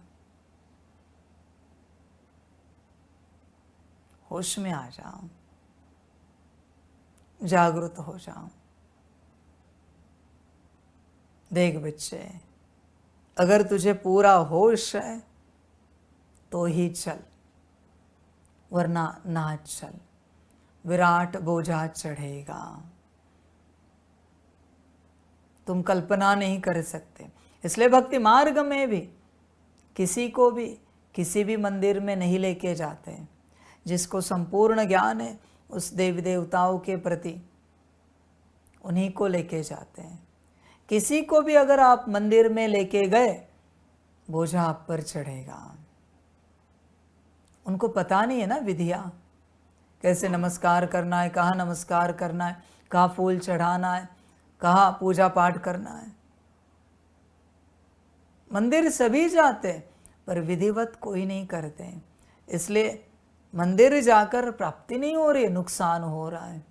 [SPEAKER 1] होश में आ जाओ, जागृत हो जाओ। देख बच्चे, अगर तुझे पूरा होश है तो ही चल, वरना ना चल, विराट बोझा चढ़ेगा। तुम कल्पना नहीं कर सकते। इसलिए भक्ति मार्ग में भी किसी को भी किसी भी मंदिर में नहीं लेके जाते। जिसको संपूर्ण ज्ञान है उस देवी देवताओं के प्रति, उन्हीं को लेके जाते हैं। किसी को भी अगर आप मंदिर में लेके गए, बोझा आप पर चढ़ेगा। उनको पता नहीं है ना विधियां, कैसे नमस्कार करना है, कहाँ नमस्कार करना है, कहाँ फूल चढ़ाना है, कहाँ पूजा पाठ करना है। मंदिर सभी जाते हैं पर विधिवत कोई नहीं करते, इसलिए मंदिर जाकर प्राप्ति नहीं हो रही, नुकसान हो रहा है,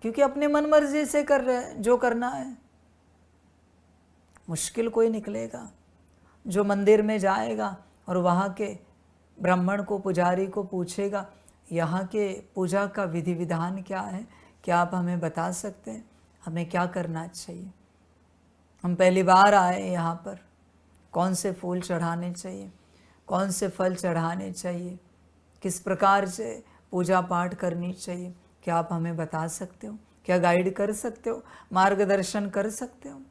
[SPEAKER 1] क्योंकि अपने मन मर्जी से कर रहे हैं जो करना है। मुश्किल कोई निकलेगा जो मंदिर में जाएगा और वहाँ के ब्राह्मण को, पुजारी को पूछेगा यहाँ के पूजा का विधि विधान क्या है, क्या आप हमें बता सकते हैं, हमें क्या करना चाहिए, हम पहली बार आए यहाँ पर, कौन से फूल चढ़ाने चाहिए, कौन से फल चढ़ाने चाहिए, किस प्रकार से पूजा पाठ करनी चाहिए, क्या आप हमें बता सकते हो, क्या गाइड कर सकते हो, मार्गदर्शन कर सकते हो।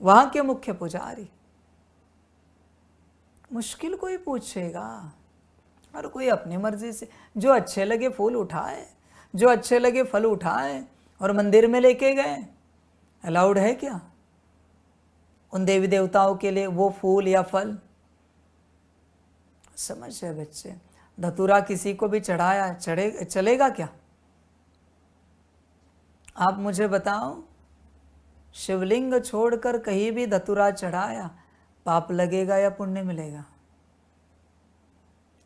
[SPEAKER 1] वहाँ के मुख्य पुजारी, मुश्किल कोई पूछेगा और कोई अपनी मर्जी से जो अच्छे लगे फूल उठाए, जो अच्छे लगे फल उठाए और मंदिर में लेके गए। अलाउड है क्या उन देवी देवताओं के लिए वो फूल या फल? समझ है बच्चे? धतूरा किसी को भी चढ़ाया चलेगा क्या? आप मुझे बताओ, शिवलिंग छोड़कर कहीं भी धतूरा चढ़ाया, पाप लगेगा या पुण्य मिलेगा?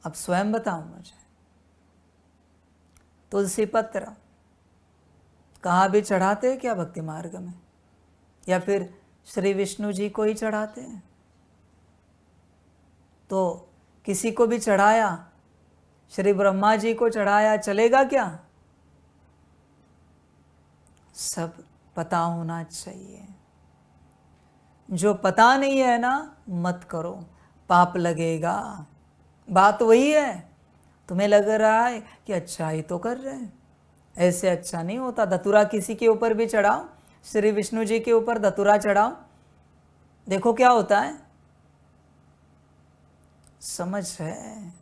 [SPEAKER 1] अब स्वयं बताओ मुझे। तुलसी पत्र कहाँ भी चढ़ाते हैं क्या भक्ति मार्ग में? या फिर श्री विष्णु जी को ही चढ़ाते हैं? तो किसी को भी चढ़ाया, श्री ब्रह्मा जी को चढ़ाया, चलेगा क्या? सब पता होना चाहिए। जो पता नहीं है ना, मत करो, पाप लगेगा। बात वही है, तुम्हें लग रहा है कि अच्छा ही तो कर रहे हैं, ऐसे अच्छा नहीं होता। धतूरा किसी के ऊपर भी चढ़ाओ, श्री विष्णु जी के ऊपर धतूरा चढ़ाओ, देखो क्या होता है। समझ है,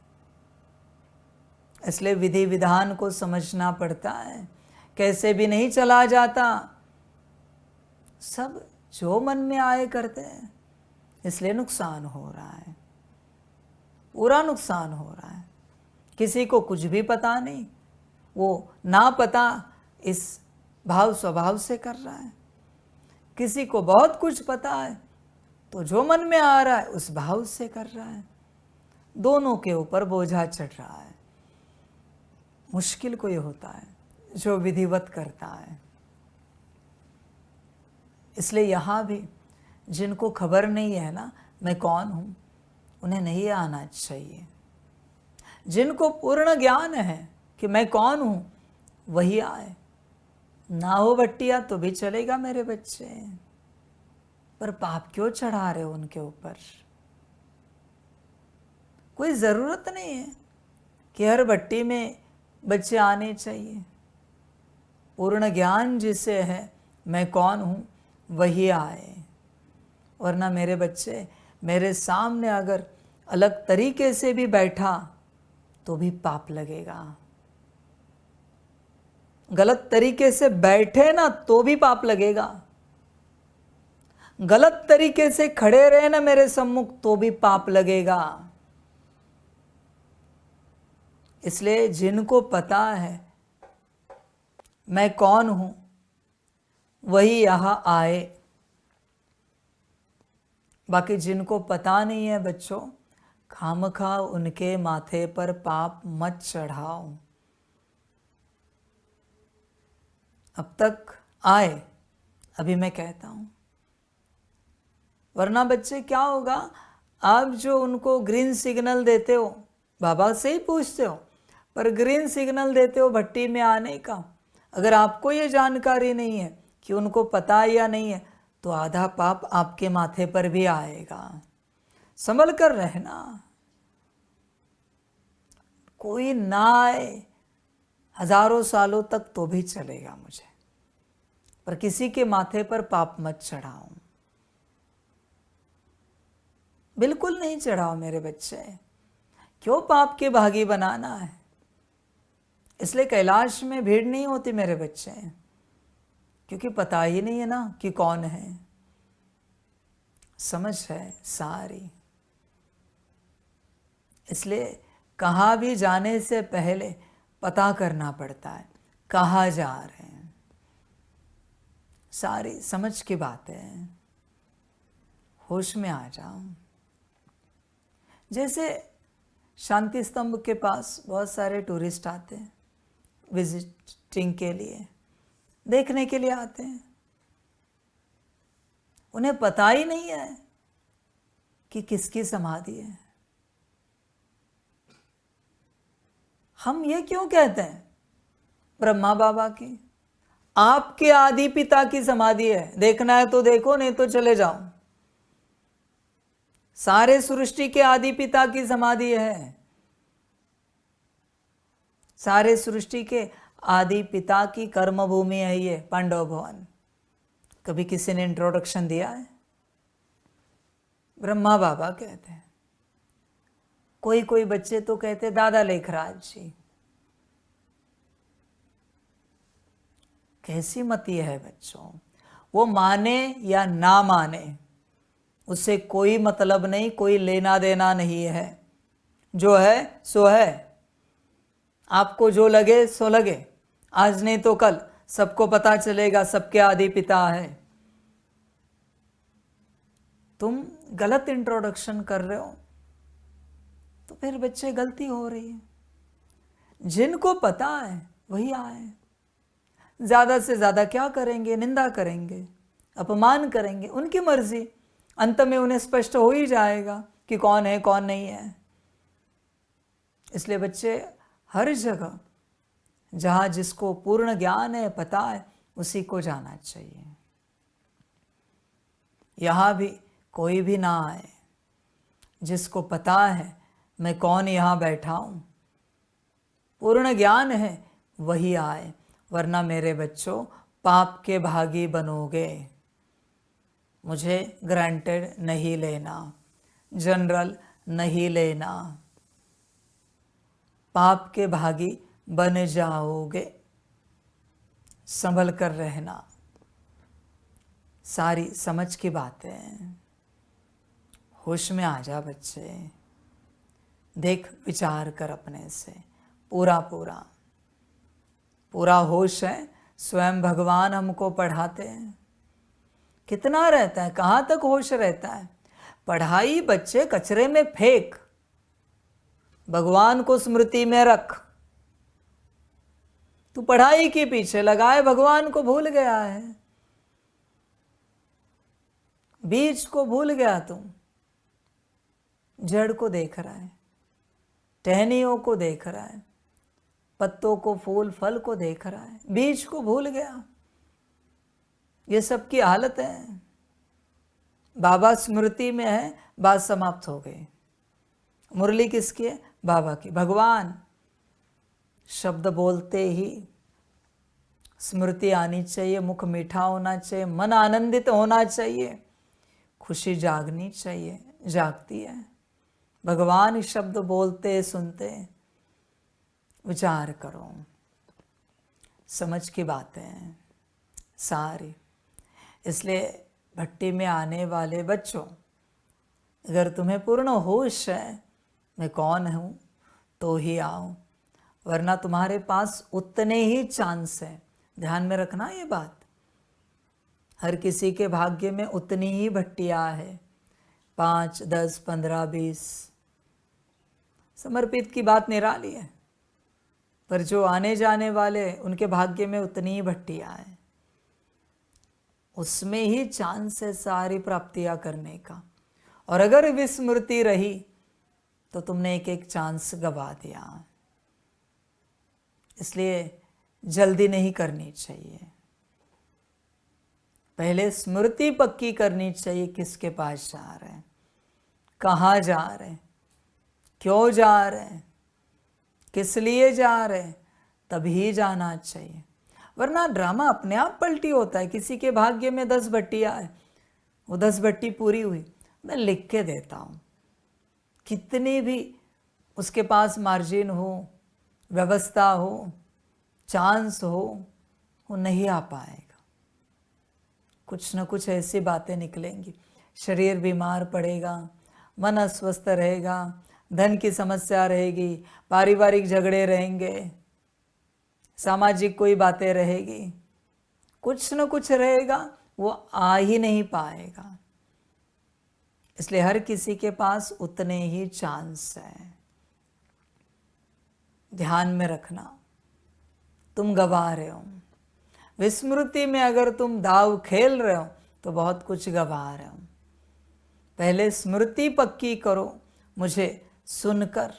[SPEAKER 1] इसलिए विधि विधान को समझना पड़ता है, कैसे भी नहीं चला जाता, सब जो मन में आए करते हैं, इसलिए नुकसान हो रहा है, पूरा नुकसान हो रहा है। किसी को कुछ भी पता नहीं, वो ना पता इस भाव स्वभाव से कर रहा है। किसी को बहुत कुछ पता है, तो जो मन में आ रहा है उस भाव से कर रहा है। दोनों के ऊपर बोझा चढ़ रहा है। मुश्किल कोई होता है जो विधिवत करता है। इसलिए यहाँ भी जिनको खबर नहीं है ना मैं कौन हूँ, उन्हें नहीं आना चाहिए। जिनको पूर्ण ज्ञान है कि मैं कौन हूँ, वही आए। ना हो भट्टिया तो भी चलेगा मेरे बच्चे, पर पाप क्यों चढ़ा रहे हो उनके ऊपर? कोई ज़रूरत नहीं है कि हर भट्टी में बच्चे आने चाहिए। पूर्ण ज्ञान जिसे है मैं कौन हूँ, वही आए। वरना मेरे बच्चे मेरे सामने अगर अलग तरीके से भी बैठा तो भी पाप लगेगा। गलत तरीके से बैठे ना तो भी पाप लगेगा। गलत तरीके से खड़े रहे ना मेरे सम्मुख तो भी पाप लगेगा। इसलिए जिनको पता है मैं कौन हूं, वही यहां आए। बाकी जिनको पता नहीं है बच्चों, खामखा उनके माथे पर पाप मत चढ़ाओ। अब तक आए, अभी मैं कहता हूं। वरना बच्चे क्या होगा, आप जो उनको ग्रीन सिग्नल देते हो, बाबा से ही पूछते हो, पर ग्रीन सिग्नल देते हो भट्टी में आने का, अगर आपको ये जानकारी नहीं है कि उनको पता है या नहीं है, तो आधा पाप आपके माथे पर भी आएगा। संभल कर रहना। कोई ना आए हजारों सालों तक तो भी चलेगा मुझे, पर किसी के माथे पर पाप मत चढ़ाओ। बिल्कुल नहीं चढ़ाओ मेरे बच्चे। क्यों पाप के भागी बनाना है? इसलिए कैलाश में भीड़ नहीं होती मेरे बच्चे, क्योंकि पता ही नहीं है ना कि कौन है। समझ है सारी। इसलिए कहाँ भी जाने से पहले पता करना पड़ता है कहाँ जा रहे हैं। सारी समझ की बातें हैं। होश में आ जाओ। जैसे शांति स्तंभ के पास बहुत सारे टूरिस्ट आते हैं विजिटिंग के लिए, देखने के लिए आते हैं। उन्हें पता ही नहीं है कि किसकी समाधि है। हम ये क्यों कहते हैं ब्रह्मा बाबा की? आपके आदि पिता की समाधि है, देखना है तो देखो, नहीं तो चले जाओ। सारे सृष्टि के आदि पिता की समाधि है। सारे सृष्टि के आदि पिता की कर्म भूमि है ये पांडव भवन। कभी किसी ने इंट्रोडक्शन दिया है? ब्रह्मा बाबा कहते हैं। कोई कोई बच्चे तो कहते दादा लेखराज जी। कैसी मति है बच्चों? वो माने या ना माने उससे कोई मतलब नहीं, कोई लेना देना नहीं है। जो है सो है। आपको जो लगे सो लगे, आज नहीं तो कल सबको पता चलेगा सबके आदि पिता है। तुम गलत इंट्रोडक्शन कर रहे हो तो फिर बच्चे गलती हो रही है। जिनको पता है वही आए। ज्यादा से ज्यादा क्या करेंगे? निंदा करेंगे, अपमान करेंगे, उनकी मर्जी। अंत में उन्हें स्पष्ट हो ही जाएगा कि कौन है कौन नहीं है। इसलिए बच्चे हर जगह जहां जिसको पूर्ण ज्ञान है, पता है, उसी को जाना चाहिए। यहां भी कोई भी ना आए जिसको पता है मैं कौन यहां बैठा हूं, पूर्ण ज्ञान है, वही आए। वरना मेरे बच्चों पाप के भागी बनोगे। मुझे ग्रांटेड नहीं लेना, जनरल नहीं लेना, पाप के भागी बन जाओगे। संभल कर रहना। सारी समझ की बातें। होश में आ जा बच्चे, देख विचार कर अपने से। पूरा पूरा पूरा होश है, स्वयं भगवान हमको पढ़ाते हैं। कितना रहता है, कहाँ तक होश रहता है? पढ़ाई बच्चे कचरे में फेंक, भगवान को स्मृति में रख। तू पढ़ाई के पीछे लगाए, भगवान को भूल गया है, बीज को भूल गया तुम। जड़ को देख रहा है, टहनियों को देख रहा है, पत्तों को, फूल फल को देख रहा है, बीज को भूल गया। ये सब की हालत है। बाबा स्मृति में है, बात समाप्त हो गई। मुरली किसकी है? बाबा की। भगवान शब्द बोलते ही स्मृति आनी चाहिए, मुख मीठा होना चाहिए, मन आनंदित होना चाहिए, खुशी जागनी चाहिए। जागती है। भगवान शब्द बोलते सुनते। विचार करो, समझ की बातें सारी। इसलिए भट्टी में आने वाले बच्चों, अगर तुम्हें पूर्ण होश है मैं कौन हूँ तो ही आओ, वरना तुम्हारे पास उतने ही चांस है। ध्यान में रखना ये बात। हर किसी के भाग्य में उतनी ही भट्टियाँ है, 5, 10, 15, 20। समर्पित की बात निराली है, पर जो आने जाने वाले उनके भाग्य में उतनी ही भट्टियाँ है। उसमें ही चांस है सारी प्राप्तियां करने का। और अगर विस्मृति रही तो तुमने एक एक चांस गवा दिया। इसलिए जल्दी नहीं करनी चाहिए, पहले स्मृति पक्की करनी चाहिए। किसके पास जा रहे हैं, कहाँ जा रहे हैं, क्यों जा रहे हैं, किस लिए जा रहे हैं, तभी जाना चाहिए। वरना ड्रामा अपने आप पलटी होता है। किसी के भाग्य में 10 भट्टियाँ है, वो 10 भट्टी पूरी हुई, मैं लिख के देता हूँ। कितनी भी उसके पास मार्जिन हो, व्यवस्था हो, चांस हो, वो नहीं आ पाएगा। कुछ न कुछ ऐसी बातें निकलेंगी। शरीर बीमार पड़ेगा, मन अस्वस्थ रहेगा, धन की समस्या रहेगी, पारिवारिक झगड़े रहेंगे, सामाजिक कोई बातें रहेगी, कुछ न कुछ रहेगा, वो आ ही नहीं पाएगा। इसलिए हर किसी के पास उतने ही चांस है। ध्यान में रखना, तुम गवा रहे हो। विस्मृति में अगर तुम दाव खेल रहे हो तो बहुत कुछ गवा रहे हो। पहले स्मृति पक्की करो। मुझे सुनकर,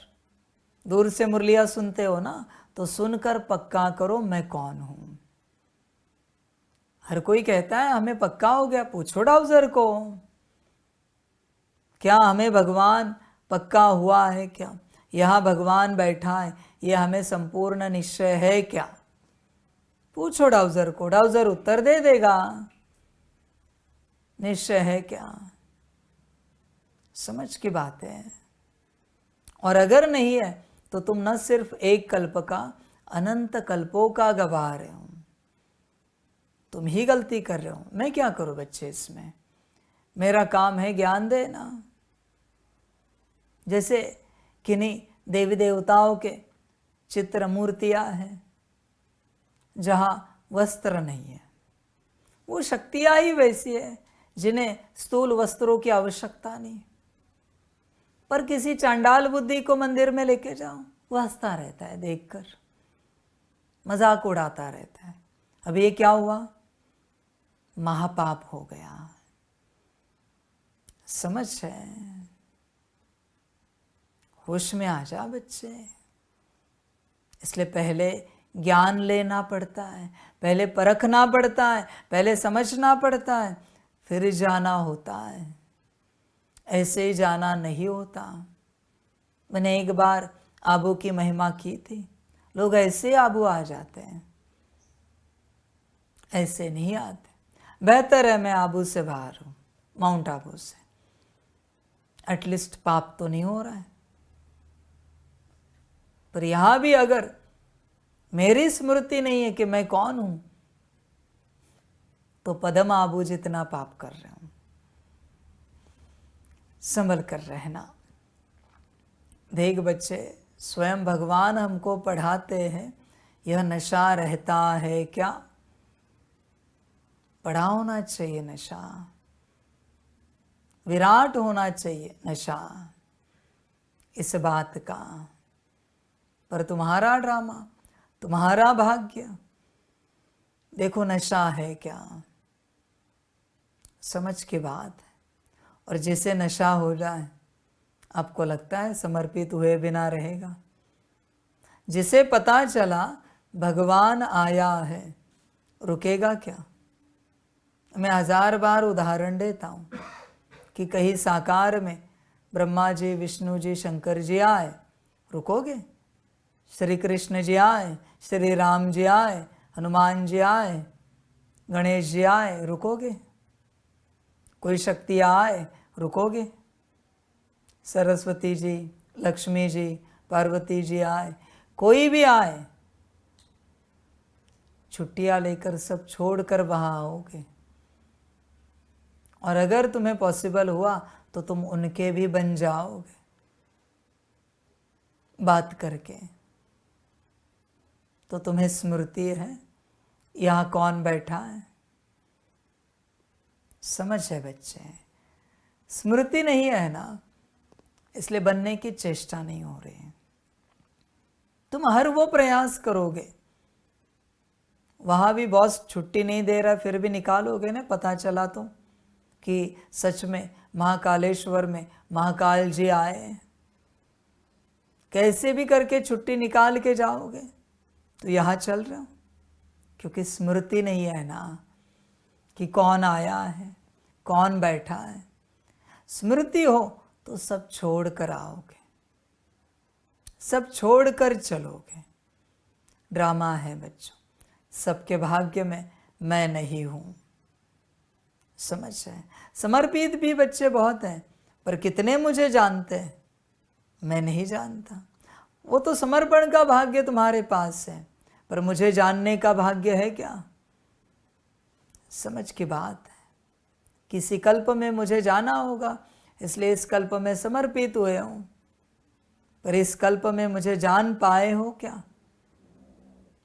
[SPEAKER 1] दूर से मुरलिया सुनते हो ना, तो सुनकर पक्का करो मैं कौन हूं। हर कोई कहता है हमें पक्का हो गया। पूछो डाउजर को, क्या हमें भगवान पक्का हुआ है क्या? यहाँ भगवान बैठा है, ये हमें संपूर्ण निश्चय है क्या? पूछो डाउजर को, डाउजर उत्तर दे देगा। निश्चय है क्या? समझ की बात है। और अगर नहीं है तो तुम न सिर्फ एक कल्प का, अनंत कल्पों का गवा रहे हो। तुम ही गलती कर रहे हो। मैं क्या करूं बच्चे इसमें? मेरा काम है ज्ञान देना। जैसे किन्हीं देवी देवताओं के चित्र मूर्तियां हैं जहां वस्त्र नहीं है, वो शक्तियां ही वैसी है जिन्हें स्थूल वस्त्रों की आवश्यकता नहीं। पर किसी चांडाल बुद्धि को मंदिर में लेके जाओ, वो हंसता रहता है देखकर, मजाक उड़ाता रहता है। अब ये क्या हुआ? महापाप हो गया। समझ है? होश में आ जा बच्चे। इसलिए पहले ज्ञान लेना पड़ता है, पहले परखना पड़ता है, पहले समझना पड़ता है, फिर जाना होता है। ऐसे ही जाना नहीं होता। मैंने एक बार आबू की महिमा की थी। लोग ऐसे आबू आ जाते हैं, ऐसे नहीं आते। बेहतर है मैं आबू से बाहर हूँ, माउंट आबू से, एटलीस्ट पाप तो नहीं हो रहा है। पर यहां भी अगर मेरी स्मृति नहीं है कि मैं कौन हूं, तो पदम आबू जितना पाप कर रहे हूं। संभल कर रहना। देख बच्चे, स्वयं भगवान हमको पढ़ाते हैं, यह नशा रहता है क्या? बड़ा होना चाहिए नशा, विराट होना चाहिए नशा इस बात का। पर तुम्हारा ड्रामा, तुम्हारा भाग्य, देखो नशा है क्या, समझ की बात है। और जिसे नशा हो जाए, आपको लगता है समर्पित हुए बिना रहेगा? जिसे पता चला भगवान आया है, रुकेगा क्या? मैं 1000 बार उदाहरण देता हूँ कि कहीं साकार में ब्रह्मा जी, विष्णु जी, शंकर जी आए, रुकोगे? श्री कृष्ण जी आए, श्री राम जी आए, हनुमान जी आए, गणेश जी आए, रुकोगे? कोई शक्ति आए, रुकोगे? सरस्वती जी, लक्ष्मी जी, पार्वती जी आए, कोई भी आए, छुट्टियां लेकर सब छोड़कर वहां आओगे। और अगर तुम्हें पॉसिबल हुआ तो तुम उनके भी बन जाओगे, बात करके। तो तुम्हें स्मृति है यहाँ कौन बैठा है? समझ है बच्चे? स्मृति नहीं है ना, इसलिए बनने की चेष्टा नहीं हो रही है। तुम हर वो प्रयास करोगे, वहां भी बॉस छुट्टी नहीं दे रहा, फिर भी निकालोगे ना, पता चला तो कि सच में महाकालेश्वर में महाकाल जी आए, कैसे भी करके छुट्टी निकाल के जाओगे। तो यहाँ चल रहे हो, क्योंकि स्मृति नहीं है ना कि कौन आया है, कौन बैठा है। स्मृति हो तो सब छोड़ कर आओगे, सब छोड़ कर चलोगे। ड्रामा है बच्चों, सबके भाग्य में मैं नहीं हूं, समझ है? समर्पित भी बच्चे बहुत हैं, पर कितने मुझे जानते हैं? मैं नहीं जानता। वो तो समर्पण का भाग्य तुम्हारे पास है, पर मुझे जानने का भाग्य है क्या? समझ की बात है। किसी कल्प में मुझे जाना होगा, इसलिए इस कल्प में समर्पित हुए हूं, पर इस कल्प में मुझे जान पाए हो क्या?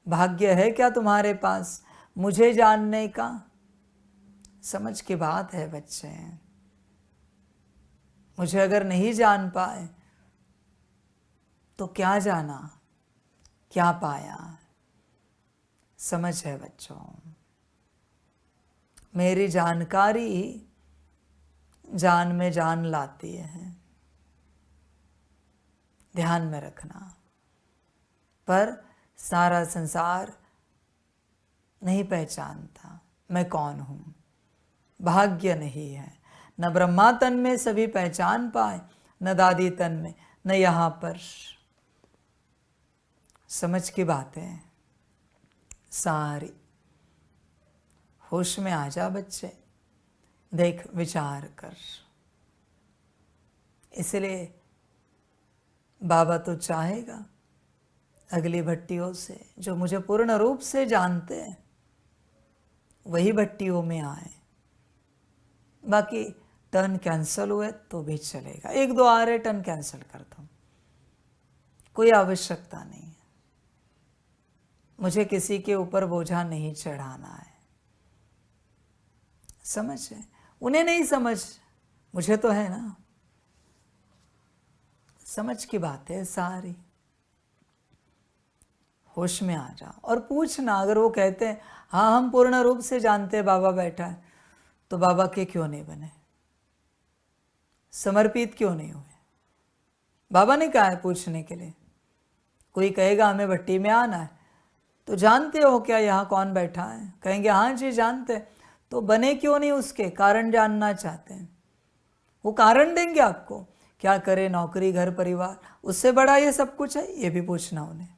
[SPEAKER 1] भाग्य है क्या तुम्हारे पास मुझे जानने का? समझ की बात है बच्चे। मुझे अगर नहीं जान पाए तो क्या जाना, क्या पाया? समझ है बच्चों? मेरी जानकारी ही जान में जान लाती है, ध्यान में रखना। पर सारा संसार नहीं पहचानता मैं कौन हूं, भाग्य नहीं है। न ब्रह्मा तन में सभी पहचान पाए, न दादी तन में, न यहां पर। समझ की बातें सारी। होश में आ जा बच्चे, देख विचार कर। इसलिए बाबा तो चाहेगा अगली भट्टियों से जो मुझे पूर्ण रूप से जानते हैं वही भट्टियों में आए। बाकी टर्न कैंसिल हुए तो भी चलेगा, 1-2 आ रहे टर्न कैंसिल कर दो, कोई आवश्यकता नहीं है। मुझे किसी के ऊपर बोझा नहीं चढ़ाना है, समझ है? उन्हें नहीं समझ, मुझे तो है ना। समझ की बात है सारी। होश में आ जा और पूछना। अगर वो कहते हैं हाँ हम पूर्ण रूप से जानते हैं बाबा बैठा है, तो बाबा के क्यों नहीं बने? समर्पित क्यों नहीं हुए? बाबा ने कहा है पूछने के लिए। कोई कहेगा हमें भट्टी में आना है, तो जानते हो क्या यहाँ कौन बैठा है? कहेंगे हाँ जी जानते हैं। तो बने क्यों नहीं? उसके कारण जानना चाहते हैं, वो कारण देंगे आपको। क्या करे, नौकरी, घर, परिवार, उससे बड़ा ये सब कुछ है? ये भी पूछना उन्हें।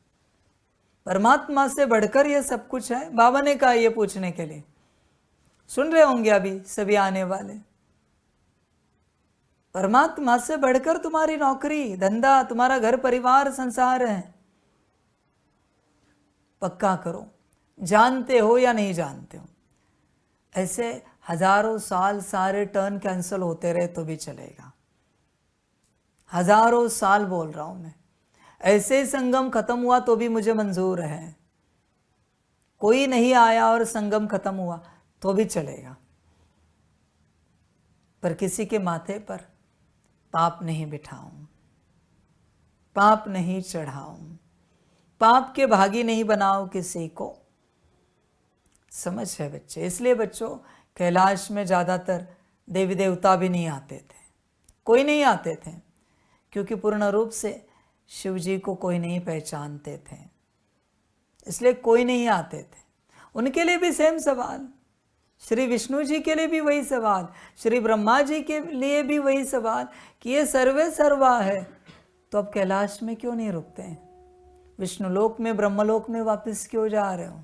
[SPEAKER 1] परमात्मा से बढ़कर ये सब कुछ है। बाबा ने कहा ये पूछने के लिए, सुन रहे होंगे अभी सभी आने वाले। परमात्मा से बढ़कर तुम्हारी नौकरी, धंधा, तुम्हारा घर परिवार, संसार है। पक्का करो, जानते हो या नहीं जानते हो। ऐसे हजारों साल सारे टर्न कैंसिल होते रहे तो भी चलेगा। हजारों साल बोल रहा हूं मैं, ऐसे संगम खत्म हुआ तो भी मुझे मंजूर है। कोई नहीं आया और संगम खत्म हुआ तो भी चलेगा, पर किसी के माथे पर पाप नहीं बिठाऊं, पाप नहीं चढ़ाऊं, पाप के भागी नहीं बनाओ किसी को। समझ है बच्चे? इसलिए बच्चों, कैलाश में ज़्यादातर देवी देवता भी नहीं आते थे, कोई नहीं आते थे, क्योंकि पूर्ण रूप से शिव जी को कोई नहीं पहचानते थे, इसलिए कोई नहीं आते थे। उनके लिए भी सेम सवाल, श्री विष्णु जी के लिए भी वही सवाल, श्री ब्रह्मा जी के लिए भी वही सवाल कि ये सर्वे सर्वा है, तो अब कैलाश में क्यों नहीं रुकते हैं? विष्णुलोक में, ब्रह्मलोक में वापस क्यों जा रहे हो?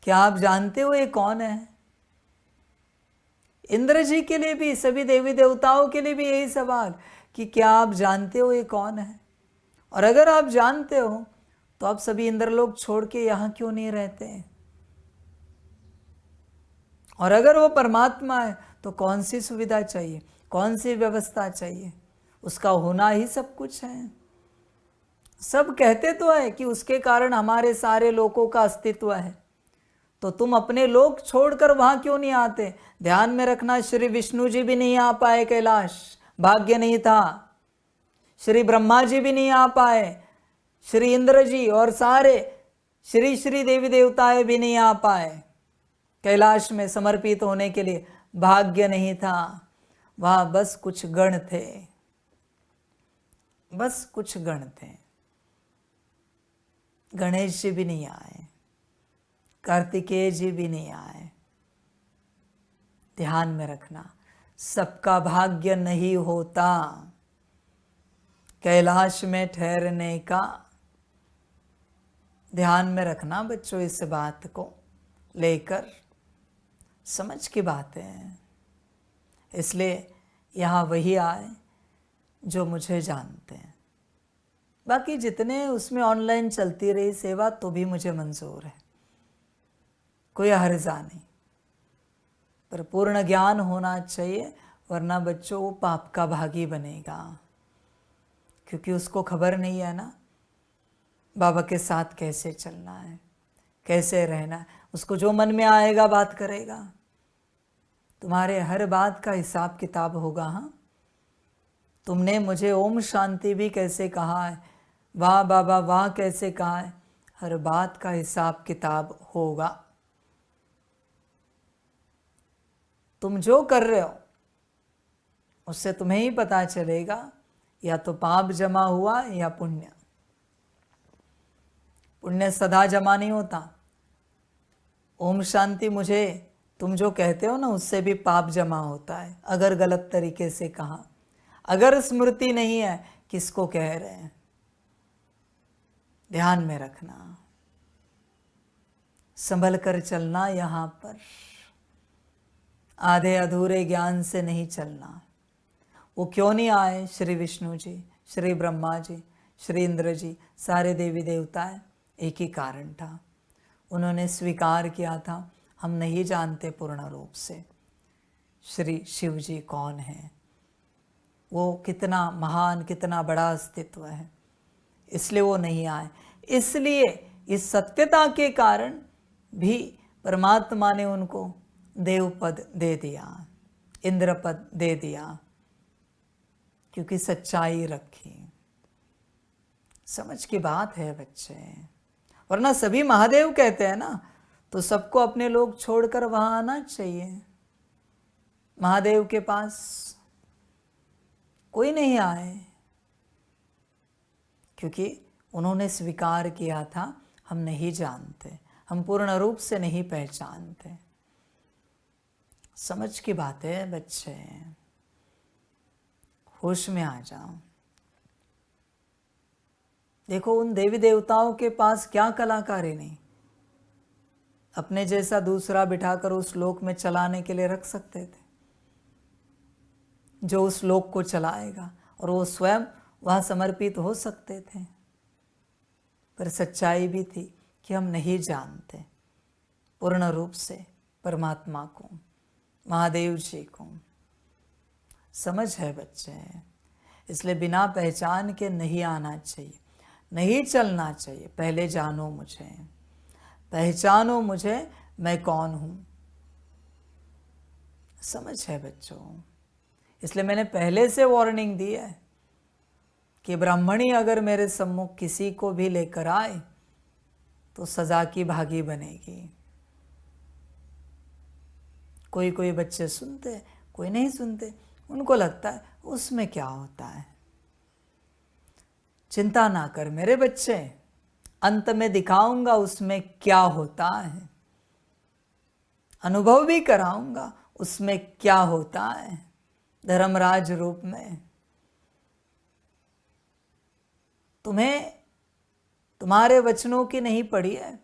[SPEAKER 1] क्या आप जानते हो ये कौन है? इंद्र जी के लिए भी, सभी देवी देवताओं के लिए भी यही सवाल कि क्या आप जानते हो ये कौन है? और अगर आप जानते हो तो आप सभी इंद्रलोक छोड़ के यहां क्यों नहीं रहते? और अगर वो परमात्मा है तो कौन सी सुविधा चाहिए, कौन सी व्यवस्था चाहिए? उसका होना ही सब कुछ है। सब कहते तो है कि उसके कारण हमारे सारे लोकों का अस्तित्व है, तो तुम अपने लोक छोड़कर वहां क्यों नहीं आते? ध्यान में रखना, श्री विष्णु जी भी नहीं आ पाए कैलाश, भाग्य नहीं था। श्री ब्रह्मा जी भी नहीं आ पाए, श्री इंद्र जी और सारे श्री श्री देवी देवताएं भी नहीं आ पाए कैलाश में समर्पित होने के लिए, भाग्य नहीं था। वहां बस कुछ गण थे, बस कुछ गण थे। गणेश जी भी नहीं आए, कार्तिकेय जी भी नहीं आए। ध्यान में रखना, सबका भाग्य नहीं होता कैलाश में ठहरने का। ध्यान में रखना बच्चों, इस बात को लेकर समझ की बात है। इसलिए यहाँ वही आए जो मुझे जानते हैं। बाकी जितने उसमें ऑनलाइन चलती रही सेवा तो भी मुझे मंजूर है, कोई हर्जा नहीं, पर पूर्ण ज्ञान होना चाहिए, वरना बच्चों वो पाप का भागी बनेगा। क्योंकि उसको खबर नहीं है ना बाबा के साथ कैसे चलना है, कैसे रहना है। उसको जो मन में आएगा बात करेगा, तुम्हारे हर बात का हिसाब किताब होगा। हाँ, तुमने मुझे ओम शांति भी कैसे कहा है, वाह बाबा वाह कैसे कहा है, हर बात का हिसाब किताब होगा। तुम जो कर रहे हो उससे तुम्हें ही पता चलेगा, या तो पाप जमा हुआ या पुण्य। पुण्य सदा जमा नहीं होता। ओम शांति मुझे तुम जो कहते हो ना, उससे भी पाप जमा होता है, अगर गलत तरीके से कहा, अगर स्मृति नहीं है किसको कह रहे हैं। ध्यान में रखना, संभल कर चलना। यहाँ पर आधे अधूरे ज्ञान से नहीं चलना। वो क्यों नहीं आए? श्री विष्णु जी, श्री ब्रह्मा जी, श्री इंद्र जी, सारे देवी देवता, एक ही कारण था, उन्होंने स्वीकार किया था हम नहीं जानते पूर्ण रूप से श्री शिव जी कौन है, वो कितना महान, कितना बड़ा अस्तित्व है, इसलिए वो नहीं आए। इसलिए इस सत्यता के कारण भी परमात्मा ने उनको देव पद दे दिया, इंद्र पद दे दिया, क्योंकि सच्चाई रखी। समझ की बात है बच्चे, वरना सभी महादेव कहते हैं ना, तो सबको अपने लोग छोड़कर वहां आना चाहिए। महादेव के पास कोई नहीं आए, क्योंकि उन्होंने स्वीकार किया था हम नहीं जानते, हम पूर्ण रूप से नहीं पहचानते। समझ की बात है बच्चे, होश में आ जाओ। देखो उन देवी देवताओं के पास क्या कलाकारी नहीं, अपने जैसा दूसरा बिठाकर उस लोक में चलाने के लिए रख सकते थे, जो उस लोक को चलाएगा, और वो स्वयं वहाँ समर्पित हो सकते थे। पर सच्चाई भी थी कि हम नहीं जानते पूर्ण रूप से परमात्मा को, महादेव जी को। समझ है बच्चे? इसलिए बिना पहचान के नहीं आना चाहिए, नहीं चलना चाहिए। पहले जानो मुझे, पहचानो मुझे, मैं कौन हूँ। समझ है बच्चों? इसलिए मैंने पहले से वार्निंग दी है कि ब्राह्मणी अगर मेरे सम्मुख किसी को भी लेकर आए तो सजा की भागी बनेगी। कोई कोई बच्चे सुनते, कोई नहीं सुनते, उनको लगता है उसमें क्या होता है। चिंता ना कर मेरे बच्चे, अंत में दिखाऊंगा उसमें क्या होता है, अनुभव भी कराऊंगा उसमें क्या होता है धर्मराज रूप में। तुम्हें तुम्हारे वचनों की नहीं पड़ी है,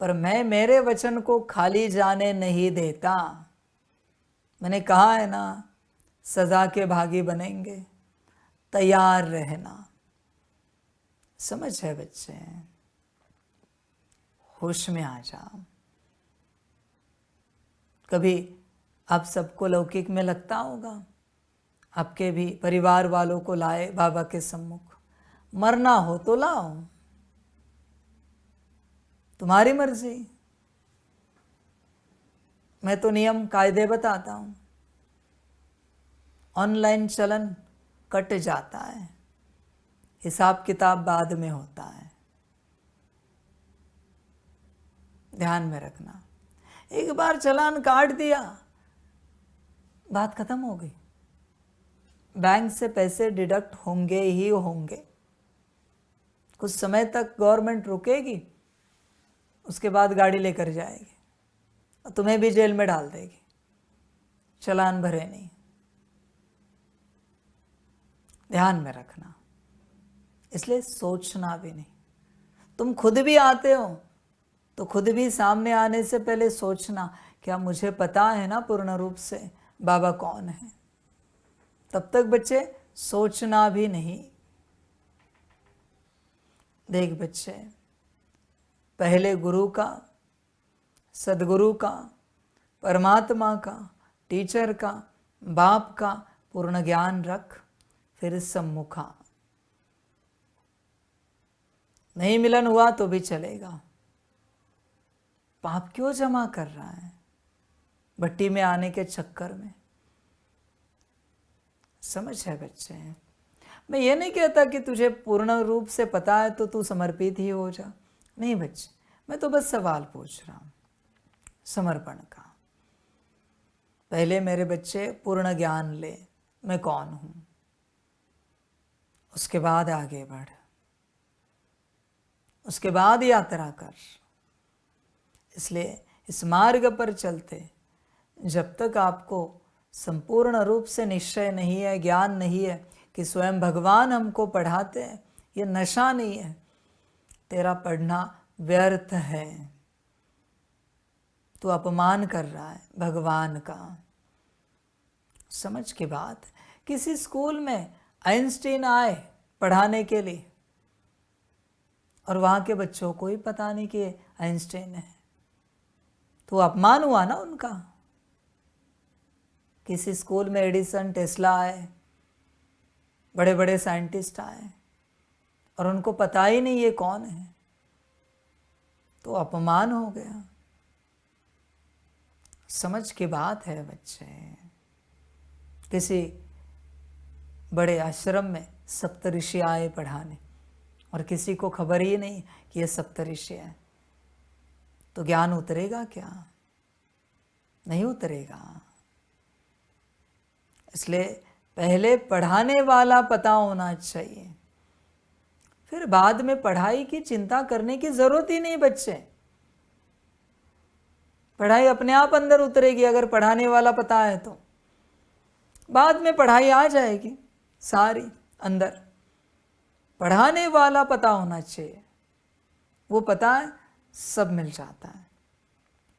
[SPEAKER 1] पर मैं मेरे वचन को खाली जाने नहीं देता। मैंने कहा है ना, सजा के भागी बनेंगे, तैयार रहना। समझ है बच्चे? होश में आ जाओ। कभी आप सबको लौकिक में लगता होगा, आपके भी परिवार वालों को लाए बाबा के सम्मुख, मरना हो तो लाओ, तुम्हारी मर्जी। मैं तो नियम कायदे बताता हूं। ऑनलाइन चलन कट जाता है, हिसाब किताब बाद में होता है, ध्यान में रखना। एक बार चालान काट दिया, बात खत्म हो गई। बैंक से पैसे डिडक्ट होंगे ही होंगे। कुछ समय तक गवर्नमेंट रुकेगी, उसके बाद गाड़ी लेकर जाएगी और तुम्हें भी जेल में डाल देगी, चालान भरे नहीं। ध्यान में रखना। इसलिए सोचना भी नहीं। तुम खुद भी आते हो तो खुद भी सामने आने से पहले सोचना, क्या मुझे पता है ना पूर्ण रूप से बाबा कौन है। तब तक बच्चे सोचना भी नहीं। देख बच्चे, पहले गुरु का, सदगुरु का, परमात्मा का, टीचर का, बाप का पूर्ण ज्ञान रख, फिर सम्मुखा। नहीं मिलन हुआ तो भी चलेगा। पाप क्यों जमा कर रहा है भट्टी में आने के चक्कर में। समझ है बच्चे? मैं ये नहीं कहता कि तुझे पूर्ण रूप से पता है तो तू समर्पित ही हो जा, नहीं बच्चे, मैं तो बस सवाल पूछ रहा हूं समर्पण का। पहले मेरे बच्चे पूर्ण ज्ञान ले, मैं कौन हूं, उसके बाद आगे बढ़, उसके बाद यात्रा कर। इसलिए इस मार्ग पर चलते जब तक आपको संपूर्ण रूप से निश्चय नहीं है, ज्ञान नहीं है कि स्वयं भगवान हमको पढ़ाते हैं, ये नशा नहीं है, तेरा पढ़ना व्यर्थ है। तू अपमान कर रहा है भगवान का। समझ की बात। किसी स्कूल में आइंस्टीन आए पढ़ाने के लिए और वहाँ के बच्चों को ही पता नहीं कि आइंस्टीन है, तो अपमान हुआ ना उनका। किसी स्कूल में एडिसन, टेस्ला आए, बड़े बड़े साइंटिस्ट आए और उनको पता ही नहीं ये कौन है, तो अपमान हो गया। समझ की बात है बच्चे। किसी बड़े आश्रम में सप्तऋषि आए पढ़ाने और किसी को खबर ही नहीं कि ये सप्तऋषि है, तो ज्ञान उतरेगा क्या? नहीं उतरेगा। इसलिए पहले पढ़ाने वाला पता होना चाहिए, फिर बाद में पढ़ाई की चिंता करने की जरूरत ही नहीं बच्चे। पढ़ाई अपने आप अंदर उतरेगी अगर पढ़ाने वाला पता है तो। बाद में पढ़ाई आ जाएगी सारी अंदर। पढ़ाने वाला पता होना चाहिए, वो पता है सब मिल जाता है।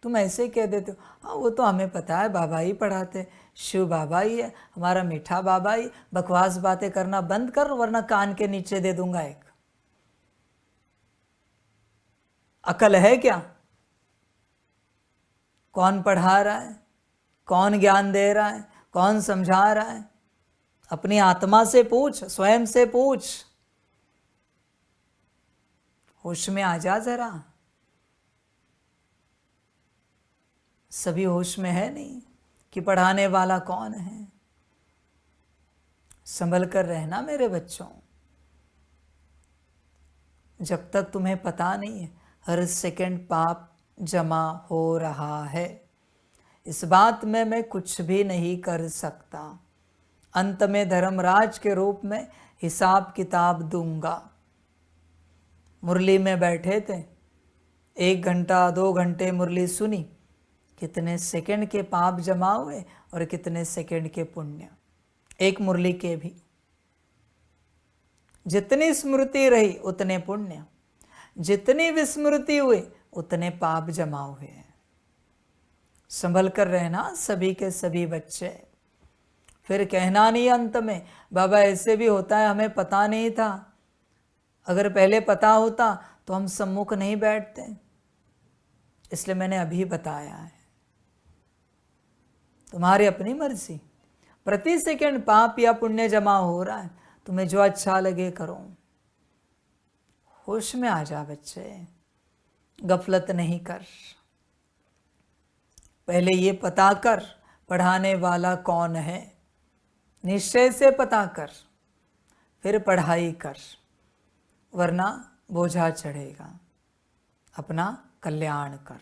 [SPEAKER 1] तुम ऐसे कह देते हो, हाँ वो तो हमें पता है, बाबा ही पढ़ाते, शिव बाबा ही है, हमारा मीठा बाबा ही, बकवास बातें करना बंद कर वरना कान के नीचे दे दूंगा एक। अकल है क्या? कौन पढ़ा रहा है, कौन ज्ञान दे रहा है, कौन समझा रहा है? अपनी आत्मा से पूछ, स्वयं से पूछ। होश में आ जा जरा। सभी होश में है नहीं कि पढ़ाने वाला कौन है। संभल कर रहना मेरे बच्चों। जब तक तुम्हें पता नहीं है हर सेकंड पाप जमा हो रहा है, इस बात में मैं कुछ भी नहीं कर सकता। अंत में धर्मराज के रूप में हिसाब किताब दूंगा। मुरली में बैठे थे, 1 घंटा 2 घंटे मुरली सुनी, कितने सेकंड के पाप जमा हुए और कितने सेकंड के पुण्य। एक मुरली के भी जितनी स्मृति रही उतने पुण्य, जितनी विस्मृति हुई उतने पाप जमा हुए हैं। संभल कर रहना सभी के सभी बच्चे। फिर कहना नहीं अंत में, बाबा ऐसे भी होता है, हमें पता नहीं था, अगर पहले पता होता तो हम सम्मुख नहीं बैठते, इसलिए मैंने अभी बताया है। तुम्हारी अपनी मर्जी, प्रति सेकंड पाप या पुण्य जमा हो रहा है, तुम्हें जो अच्छा लगे करो। होश में आ जा बच्चे, गफलत नहीं कर। पहले ये पता कर पढ़ाने वाला कौन है, निश्चय से पता कर, फिर पढ़ाई कर, वरना बोझा चढ़ेगा। अपना कल्याण कर।